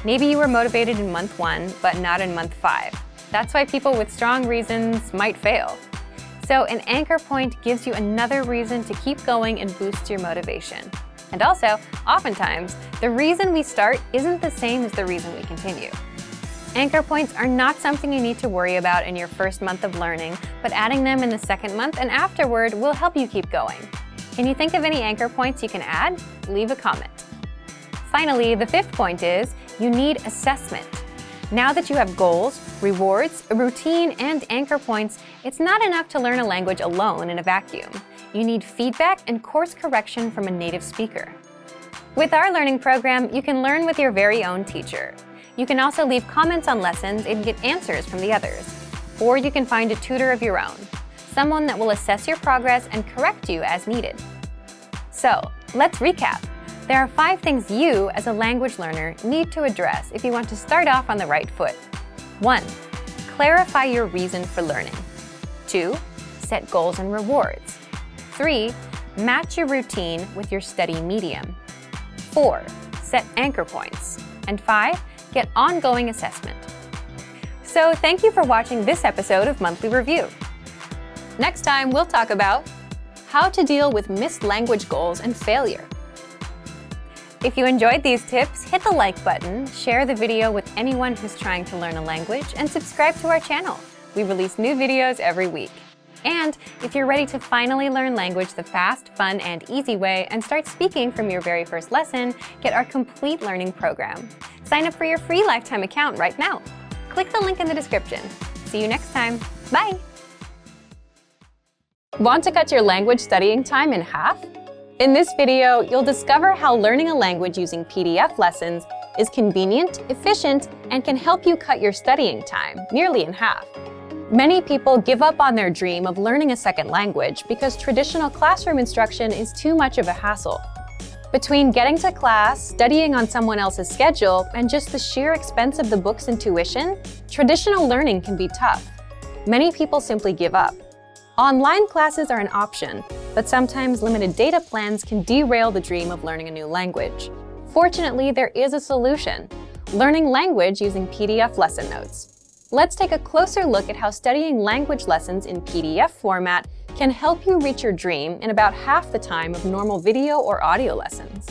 Maybe you were motivated in month 1, but not in month 5. That's why people with strong reasons might fail. So an anchor point gives you another reason to keep going and boost your motivation. And also, oftentimes, the reason we start isn't the same as the reason we continue. Anchor points are not something you need to worry about in your first month of learning, but adding them in the second month and afterward will help you keep going. Can you think of any anchor points you can add? Leave a comment. Finally, the fifth point is you need assessment. Now that you have goals, rewards, a routine, and anchor points, it's not enough to learn a language alone in a vacuum. You need feedback and course correction from a native speaker. With our learning program, you can learn with your very own teacher. You can also leave comments on lessons and get answers from the others. Or you can find a tutor of your own, someone that will assess your progress and correct you as needed. So, Let's recap. There are 5 things you, as a language learner, need to address if you want to start off on the right foot. 1. Clarify your reason for learning. 2. Set goals and rewards. 3. Match your routine with your study medium. 4. Set anchor points. And 5. Get ongoing assessment. So thank you for watching this episode of Monthly Review. Next time, we'll talk about how to deal with missed language goals and failure. If you enjoyed these tips, hit the like button, share the video with anyone who's trying to learn a language, and subscribe to our channel. We release new videos every week. And if you're ready to finally learn language the fast, fun, and easy way and start speaking from your very first lesson, get our complete learning program. Sign up for your free lifetime account right now. Click the link in the description. See you next time. Bye! Want to cut your language studying time in half? In this video, you'll discover how learning a language using PDF lessons is convenient, efficient, and can help you cut your studying time nearly in half. Many people give up on their dream of learning a second language because traditional classroom instruction is too much of a hassle. Between getting to class, studying on someone else's schedule, and just the sheer expense of the books and tuition, traditional learning can be tough. Many people simply give up. Online classes are an option, but sometimes limited data plans can derail the dream of learning a new language. Fortunately, there is a solution: learning language using PDF lesson notes. Let's take a closer look at how studying language lessons in PDF format can help you reach your dream in about half the time of normal video or audio lessons.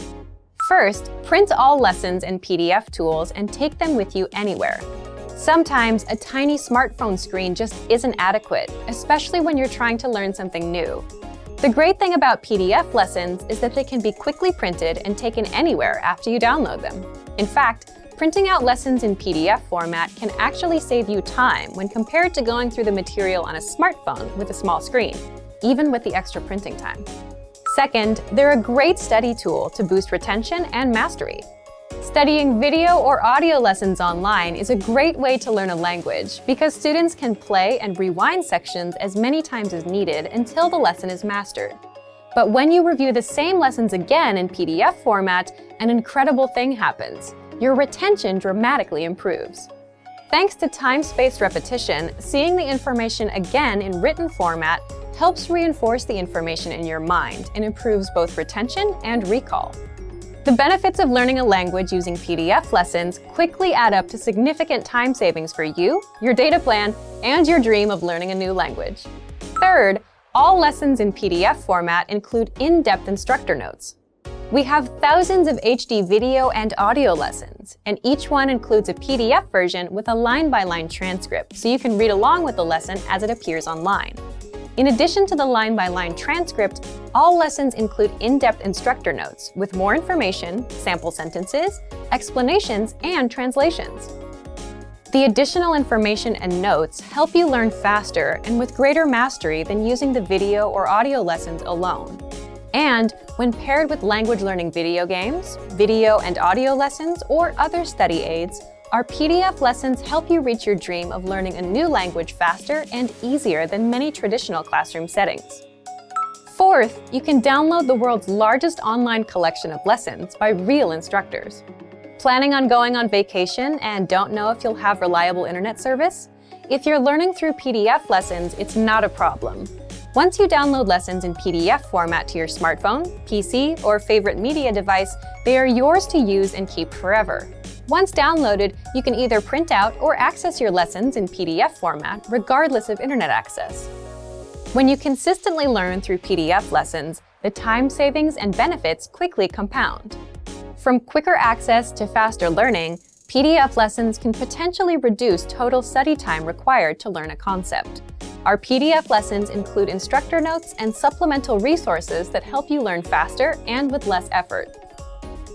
First, print all lessons in PDF tools and take them with you anywhere. Sometimes a tiny smartphone screen just isn't adequate, especially when you're trying to learn something new. The great thing about PDF lessons is that they can be quickly printed and taken anywhere after you download them. In fact, printing out lessons in PDF format can actually save you time when compared to going through the material on a smartphone with a small screen, even with the extra printing time. Second, they're a great study tool to boost retention and mastery. Studying video or audio lessons online is a great way to learn a language because students can play and rewind sections as many times as needed until the lesson is mastered. But when you review the same lessons again in PDF format, an incredible thing happens. Your retention dramatically improves. Thanks to time-spaced repetition, seeing the information again in written format helps reinforce the information in your mind and improves both retention and recall. The benefits of learning a language using PDF lessons quickly add up to significant time savings for you, your data plan, and your dream of learning a new language. Third, all lessons in PDF format include in-depth instructor notes. We have thousands of HD video and audio lessons, and each one includes a PDF version with a line-by-line transcript, so you can read along with the lesson as it appears online. In addition to the line-by-line transcript, all lessons include in-depth instructor notes with more information, sample sentences, explanations, and translations. The additional information and notes help you learn faster and with greater mastery than using the video or audio lessons alone. And when paired with language learning video games, video and audio lessons, or other study aids, our PDF lessons help you reach your dream of learning a new language faster and easier than many traditional classroom settings. Fourth, you can download the world's largest online collection of lessons by real instructors. Planning on going on vacation and don't know if you'll have reliable internet service? If you're learning through PDF lessons, it's not a problem. Once you download lessons in PDF format to your smartphone, PC, or favorite media device, they are yours to use and keep forever. Once downloaded, you can either print out or access your lessons in PDF format, regardless of internet access. When you consistently learn through PDF lessons, the time savings and benefits quickly compound. From quicker access to faster learning, PDF lessons can potentially reduce total study time required to learn a concept. Our PDF lessons include instructor notes and supplemental resources that help you learn faster and with less effort.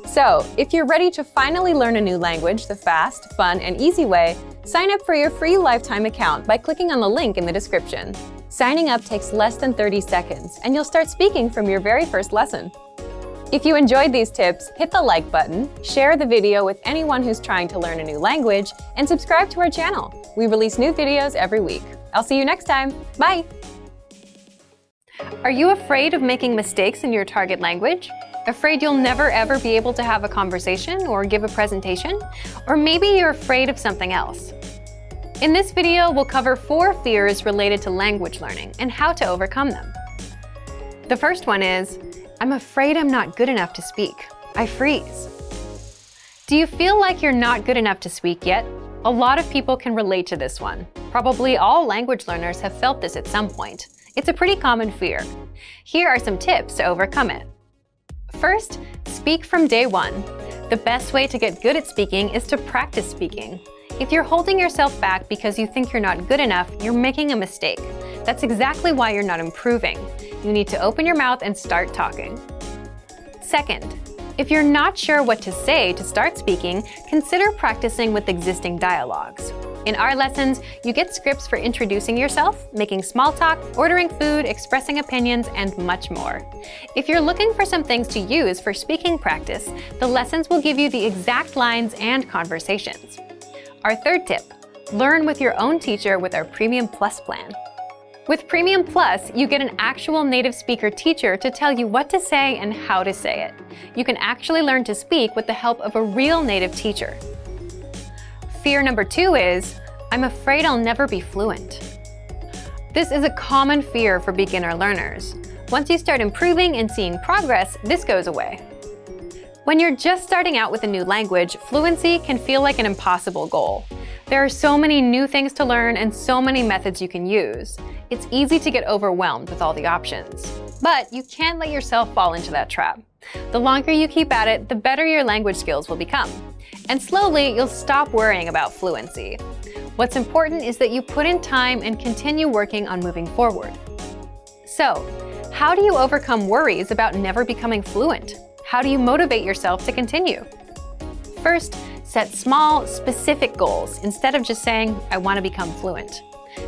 So, if you're ready to finally learn a new language the fast, fun, and easy way, sign up for your free lifetime account by clicking on the link in the description. Signing up takes less than 30 seconds, and you'll start speaking from your very first lesson. If you enjoyed these tips, hit the like button, share the video with anyone who's trying to learn a new language, and subscribe to our channel. We release new videos every week. I'll see you next time. Bye! Are you afraid of making mistakes in your target language? Afraid you'll never ever be able to have a conversation or give a presentation? Or maybe you're afraid of something else. In this video, we'll cover 4 fears related to language learning and how to overcome them. The first one is, I'm afraid I'm not good enough to speak. I freeze. Do you feel like you're not good enough to speak yet? A lot of people can relate to this one. Probably all language learners have felt this at some point. It's a pretty common fear. Here are some tips to overcome it. First, speak from day one. The best way to get good at speaking is to practice speaking. If you're holding yourself back because you think you're not good enough, you're making a mistake. That's exactly why you're not improving. You need to open your mouth and start talking. Second, if you're not sure what to say to start speaking, consider practicing with existing dialogues. In our lessons, you get scripts for introducing yourself, making small talk, ordering food, expressing opinions, and much more. If you're looking for some things to use for speaking practice, the lessons will give you the exact lines and conversations. Our third tip, learn with your own teacher with our Premium Plus plan. With Premium Plus, you get an actual native speaker teacher to tell you what to say and how to say it. You can actually learn to speak with the help of a real native teacher. Fear number 2 is, I'm afraid I'll never be fluent. This is a common fear for beginner learners. Once you start improving and seeing progress, this goes away. When you're just starting out with a new language, fluency can feel like an impossible goal. There are so many new things to learn and so many methods you can use. It's easy to get overwhelmed with all the options. But you can't let yourself fall into that trap. The longer you keep at it, the better your language skills will become. And slowly, you'll stop worrying about fluency. What's important is that you put in time and continue working on moving forward. So, how do you overcome worries about never becoming fluent? How do you motivate yourself to continue? First, set small, specific goals instead of just saying, I want to become fluent.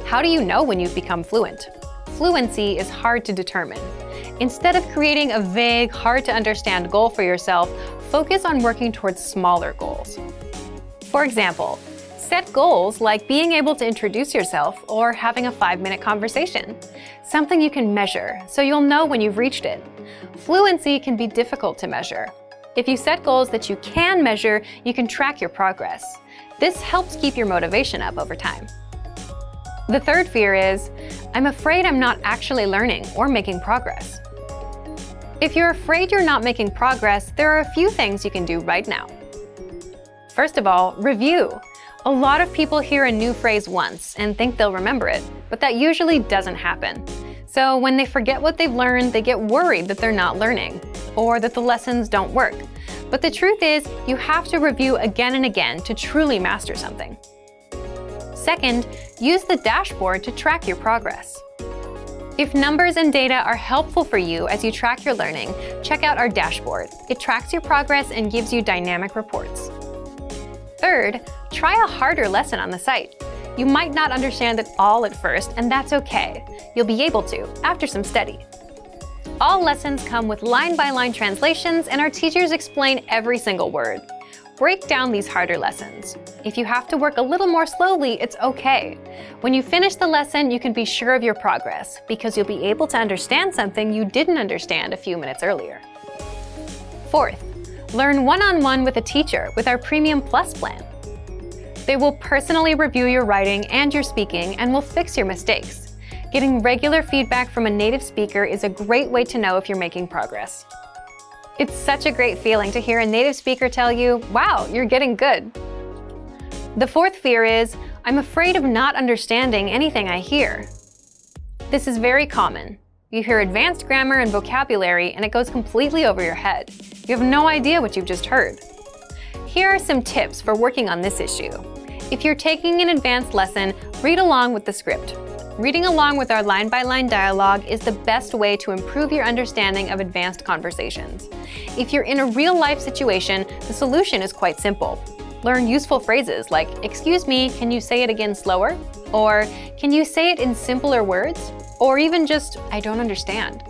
How do you know when you've become fluent? Fluency is hard to determine. Instead of creating a vague, hard-to-understand goal for yourself, focus on working towards smaller goals. For example, set goals like being able to introduce yourself or having a 5-minute conversation. Something you can measure, so you'll know when you've reached it. Fluency can be difficult to measure. If you set goals that you can measure, you can track your progress. This helps keep your motivation up over time. The third fear is, I'm afraid I'm not actually learning or making progress. If you're afraid you're not making progress, there are a few things you can do right now. First of all, review. A lot of people hear a new phrase once and think they'll remember it, but that usually doesn't happen. So when they forget what they've learned, they get worried that they're not learning, or that the lessons don't work. But the truth is, you have to review again and again to truly master something. Second, use the dashboard to track your progress. If numbers and data are helpful for you as you track your learning, check out our dashboard. It tracks your progress and gives you dynamic reports. Third, try a harder lesson on the site. You might not understand it all at first, and that's okay. You'll be able to, after some study. All lessons come with line-by-line translations, and our teachers explain every single word. Break down these harder lessons. If you have to work a little more slowly, it's okay. When you finish the lesson, you can be sure of your progress, because you'll be able to understand something you didn't understand a few minutes earlier. Fourth, learn one-on-one with a teacher with our Premium Plus plan. They will personally review your writing and your speaking and will fix your mistakes. Getting regular feedback from a native speaker is a great way to know if you're making progress. It's such a great feeling to hear a native speaker tell you, wow, you're getting good. The fourth fear is, I'm afraid of not understanding anything I hear. This is very common. You hear advanced grammar and vocabulary and it goes completely over your head. You have no idea what you've just heard. Here are some tips for working on this issue. If you're taking an advanced lesson, read along with the script. Reading along with our line-by-line dialogue is the best way to improve your understanding of advanced conversations. If you're in a real-life situation, the solution is quite simple. Learn useful phrases like, excuse me, can you say it again slower? Or, can you say it in simpler words? Or even just, I don't understand.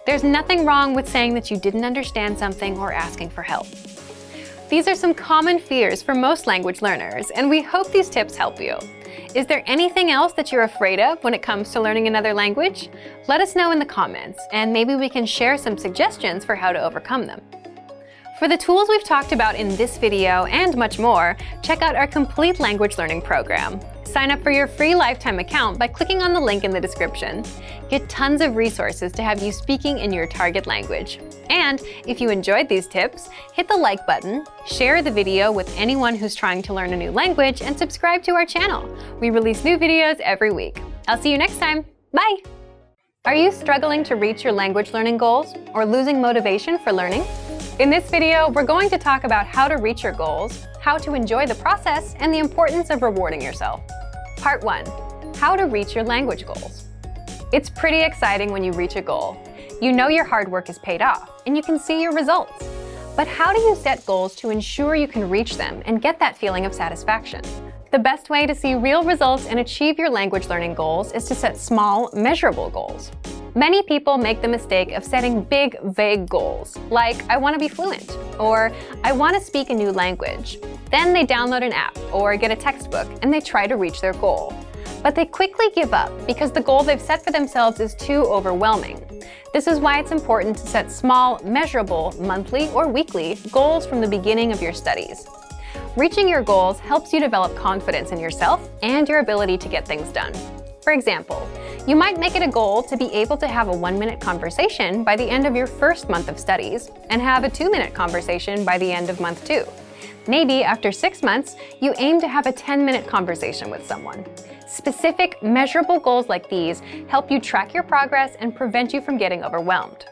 There's nothing wrong with saying that you didn't understand something or asking for help. These are some common fears for most language learners, and we hope these tips help you. Is there anything else that you're afraid of when it comes to learning another language? Let us know in the comments, and maybe we can share some suggestions for how to overcome them. For the tools we've talked about in this video and much more, check out our complete language learning program. Sign up for your free lifetime account by clicking on the link in the description. Get tons of resources to have you speaking in your target language. And if you enjoyed these tips, hit the like button, share the video with anyone who's trying to learn a new language, and subscribe to our channel. We release new videos every week. I'll see you next time. Bye! Are you struggling to reach your language learning goals or losing motivation for learning? In this video, we're going to talk about how to reach your goals, how to enjoy the process, and the importance of rewarding yourself. Part 1. How to reach your language goals. It's pretty exciting when you reach a goal. You know your hard work is paid off, and you can see your results. But how do you set goals to ensure you can reach them and get that feeling of satisfaction? The best way to see real results and achieve your language learning goals is to set small, measurable goals. Many people make the mistake of setting big, vague goals, like I want to be fluent, or I want to speak a new language. Then they download an app or get a textbook and they try to reach their goal. But they quickly give up because the goal they've set for themselves is too overwhelming. This is why it's important to set small, measurable, monthly or weekly goals from the beginning of your studies. Reaching your goals helps you develop confidence in yourself and your ability to get things done. For example, you might make it a goal to be able to have a 1-minute conversation by the end of your first month of studies and have a 2-minute conversation by the end of month 2. Maybe after 6 months, you aim to have a 10-minute conversation with someone. Specific, measurable goals like these help you track your progress and prevent you from getting overwhelmed.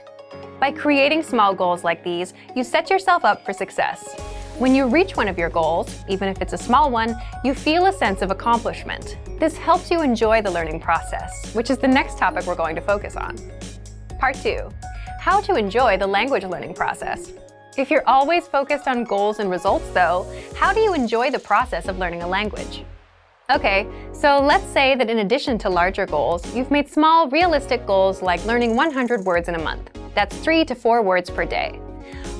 By creating small goals like these, you set yourself up for success. When you reach one of your goals, even if it's a small one, you feel a sense of accomplishment. This helps you enjoy the learning process, which is the next topic we're going to focus on. Part 2. How to enjoy the language learning process. If you're always focused on goals and results though, how do you enjoy the process of learning a language? Okay, so let's say that in addition to larger goals, you've made small, realistic goals like learning 100 words in a month. That's 3 to 4 words per day.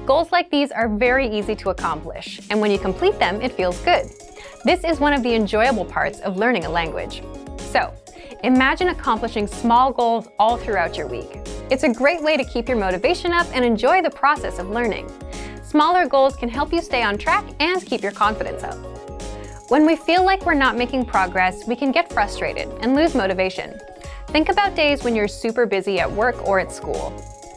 Goals like these are very easy to accomplish, and when you complete them, it feels good. This is one of the enjoyable parts of learning a language. So, imagine accomplishing small goals all throughout your week. It's a great way to keep your motivation up and enjoy the process of learning. Smaller goals can help you stay on track and keep your confidence up. When we feel like we're not making progress, we can get frustrated and lose motivation. Think about days when you're super busy at work or at school.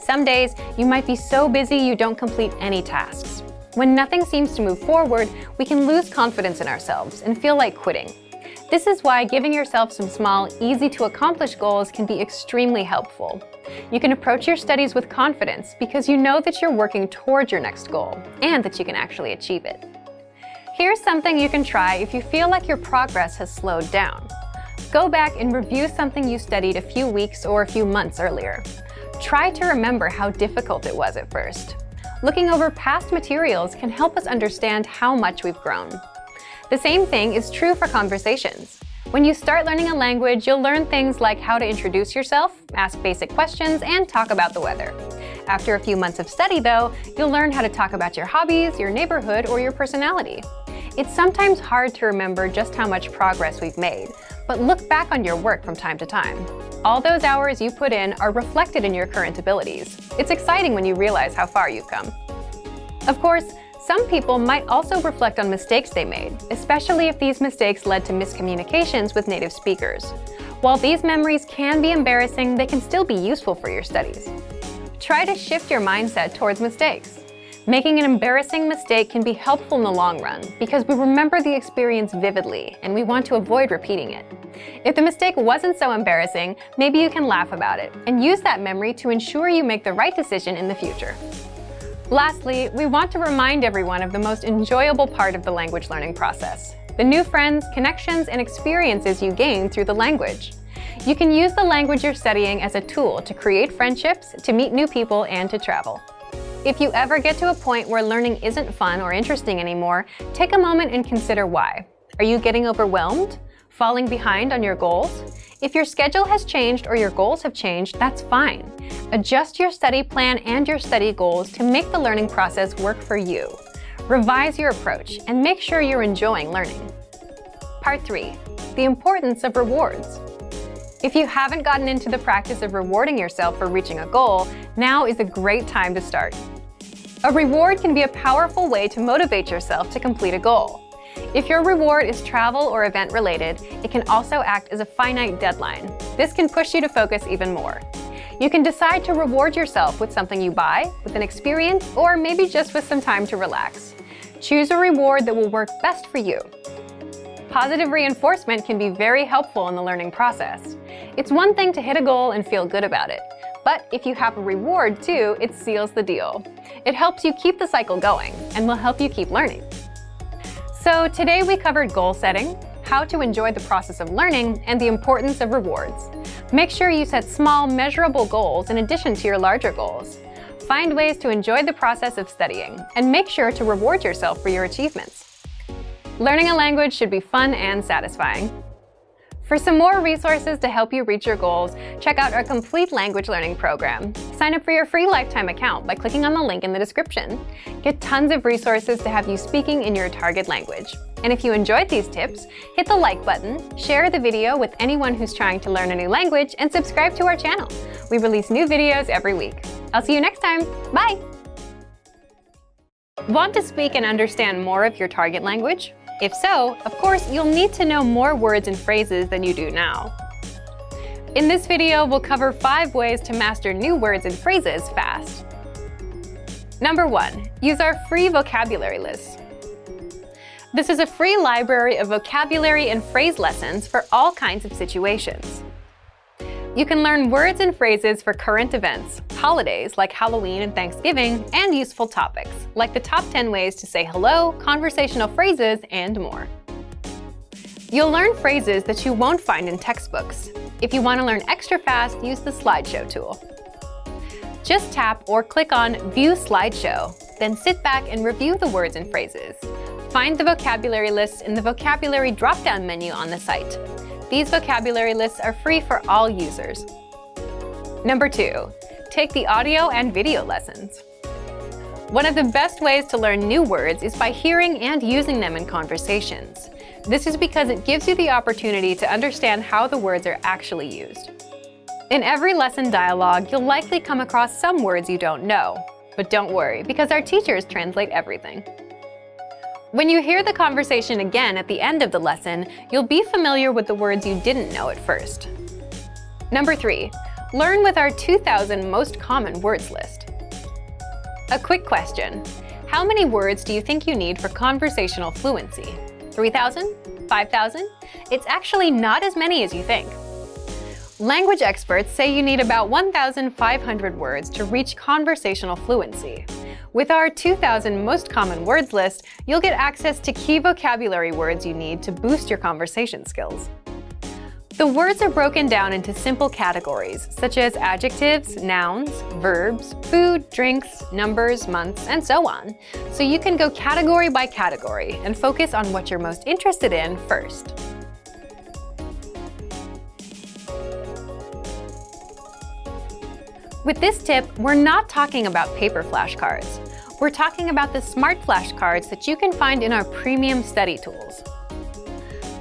Some days, you might be so busy you don't complete any tasks. When nothing seems to move forward, we can lose confidence in ourselves and feel like quitting. This is why giving yourself some small, easy-to-accomplish goals can be extremely helpful. You can approach your studies with confidence because you know that you're working towards your next goal and that you can actually achieve it. Here's something you can try if you feel like your progress has slowed down. Go back and review something you studied a few weeks or a few months earlier. Try to remember how difficult it was at first. Looking over past materials can help us understand how much we've grown. The same thing is true for conversations. When you start learning a language, you'll learn things like how to introduce yourself, ask basic questions, and talk about the weather. After a few months of study, though, you'll learn how to talk about your hobbies, your neighborhood, or your personality. It's sometimes hard to remember just how much progress we've made, but look back on your work from time to time. All those hours you put in are reflected in your current abilities. It's exciting when you realize how far you've come. Of course, some people might also reflect on mistakes they made, especially if these mistakes led to miscommunications with native speakers. While these memories can be embarrassing, they can still be useful for your studies. Try to shift your mindset towards mistakes. Making an embarrassing mistake can be helpful in the long run because we remember the experience vividly and we want to avoid repeating it. If the mistake wasn't so embarrassing, maybe you can laugh about it and use that memory to ensure you make the right decision in the future. Lastly, we want to remind everyone of the most enjoyable part of the language learning process: the new friends, connections, and experiences you gain through the language. You can use the language you're studying as a tool to create friendships, to meet new people, and to travel. If you ever get to a point where learning isn't fun or interesting anymore, take a moment and consider why. Are you getting overwhelmed? Falling behind on your goals? If your schedule has changed or your goals have changed, that's fine. Adjust your study plan and your study goals to make the learning process work for you. Revise your approach and make sure you're enjoying learning. Part 3. the importance of rewards. If you haven't gotten into the practice of rewarding yourself for reaching a goal, now is a great time to start. A reward can be a powerful way to motivate yourself to complete a goal. If your reward is travel or event related, it can also act as a finite deadline. This can push you to focus even more. You can decide to reward yourself with something you buy, with an experience, or maybe just with some time to relax. Choose a reward that will work best for you. Positive reinforcement can be very helpful in the learning process. It's one thing to hit a goal and feel good about it, but if you have a reward too, it seals the deal. It helps you keep the cycle going and will help you keep learning. So today we covered goal setting, how to enjoy the process of learning, and the importance of rewards. Make sure you set small, measurable goals in addition to your larger goals. Find ways to enjoy the process of studying, and make sure to reward yourself for your achievements. Learning a language should be fun and satisfying. For some more resources to help you reach your goals, check out our complete language learning program. Sign up for your free lifetime account by clicking on the link in the description. Get tons of resources to have you speaking in your target language. And if you enjoyed these tips, hit the like button, share the video with anyone who's trying to learn a new language, and subscribe to our channel. We release new videos every week. I'll see you next time. Bye! Want to speak and understand more of your target language? If so, of course, you'll need to know more words and phrases than you do now. In this video, we'll cover 5 ways to master new words and phrases fast. Number 1. Use our free vocabulary list. This is a free library of vocabulary and phrase lessons for all kinds of situations. You can learn words and phrases for current events, holidays like Halloween and Thanksgiving, and useful topics, like the top 10 ways to say hello, conversational phrases, and more. You'll learn phrases that you won't find in textbooks. If you want to learn extra fast, use the slideshow tool. Just tap or click on View Slideshow, then sit back and review the words and phrases. Find the vocabulary list in the vocabulary drop-down menu on the site. These vocabulary lists are free for all users. Number 2. Take the audio and video lessons. One of the best ways to learn new words is by hearing and using them in conversations. This is because it gives you the opportunity to understand how the words are actually used. In every lesson dialogue, you'll likely come across some words you don't know. But don't worry, because our teachers translate everything. When you hear the conversation again at the end of the lesson, you'll be familiar with the words you didn't know at first. Number 3. Learn with our 2,000 most common words list. A quick question. How many words do you think you need for conversational fluency? 3,000? 5,000? It's actually not as many as you think. Language experts say you need about 1,500 words to reach conversational fluency. With our 2,000 most common words list, you'll get access to key vocabulary words you need to boost your conversation skills. The words are broken down into simple categories, such as adjectives, nouns, verbs, food, drinks, numbers, months, and so on. So you can go category by category and focus on what you're most interested in first. With this tip, we're not talking about paper flashcards. We're talking about the smart flashcards that you can find in our premium study tools.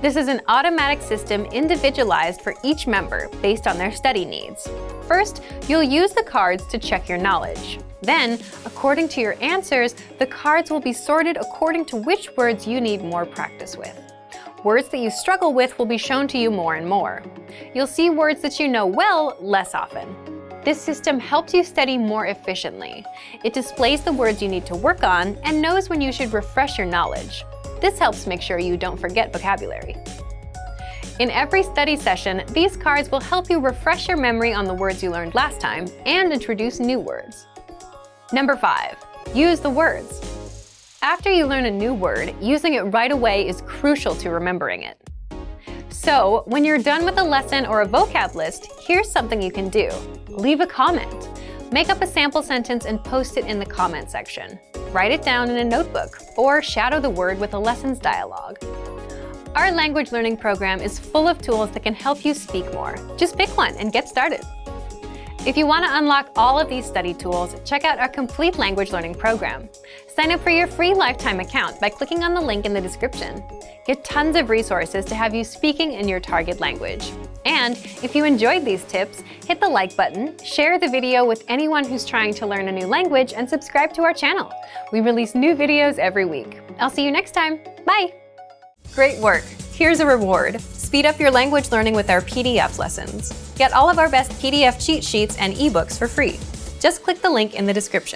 This is an automatic system individualized for each member based on their study needs. First, you'll use the cards to check your knowledge. Then, according to your answers, the cards will be sorted according to which words you need more practice with. Words that you struggle with will be shown to you more and more. You'll see words that you know well less often. This system helps you study more efficiently. It displays the words you need to work on and knows when you should refresh your knowledge. This helps make sure you don't forget vocabulary. In every study session, these cards will help you refresh your memory on the words you learned last time and introduce new words. Number 5. Use the words. After you learn a new word, using it right away is crucial to remembering it. So, when you're done with a lesson or a vocab list, here's something you can do. Leave a comment. Make up a sample sentence and post it in the comment section. Write it down in a notebook, or shadow the word with a lessons dialogue. Our language learning program is full of tools that can help you speak more. Just pick one and get started. If you want to unlock all of these study tools, check out our complete language learning program. Sign up for your free lifetime account by clicking on the link in the description. Get tons of resources to have you speaking in your target language. And if you enjoyed these tips, hit the like button, share the video with anyone who's trying to learn a new language, and subscribe to our channel. We release new videos every week. I'll see you next time. Bye! Great work! Here's a reward. Speed up your language learning with our PDF lessons. Get all of our best PDF cheat sheets and ebooks for free. Just click the link in the description.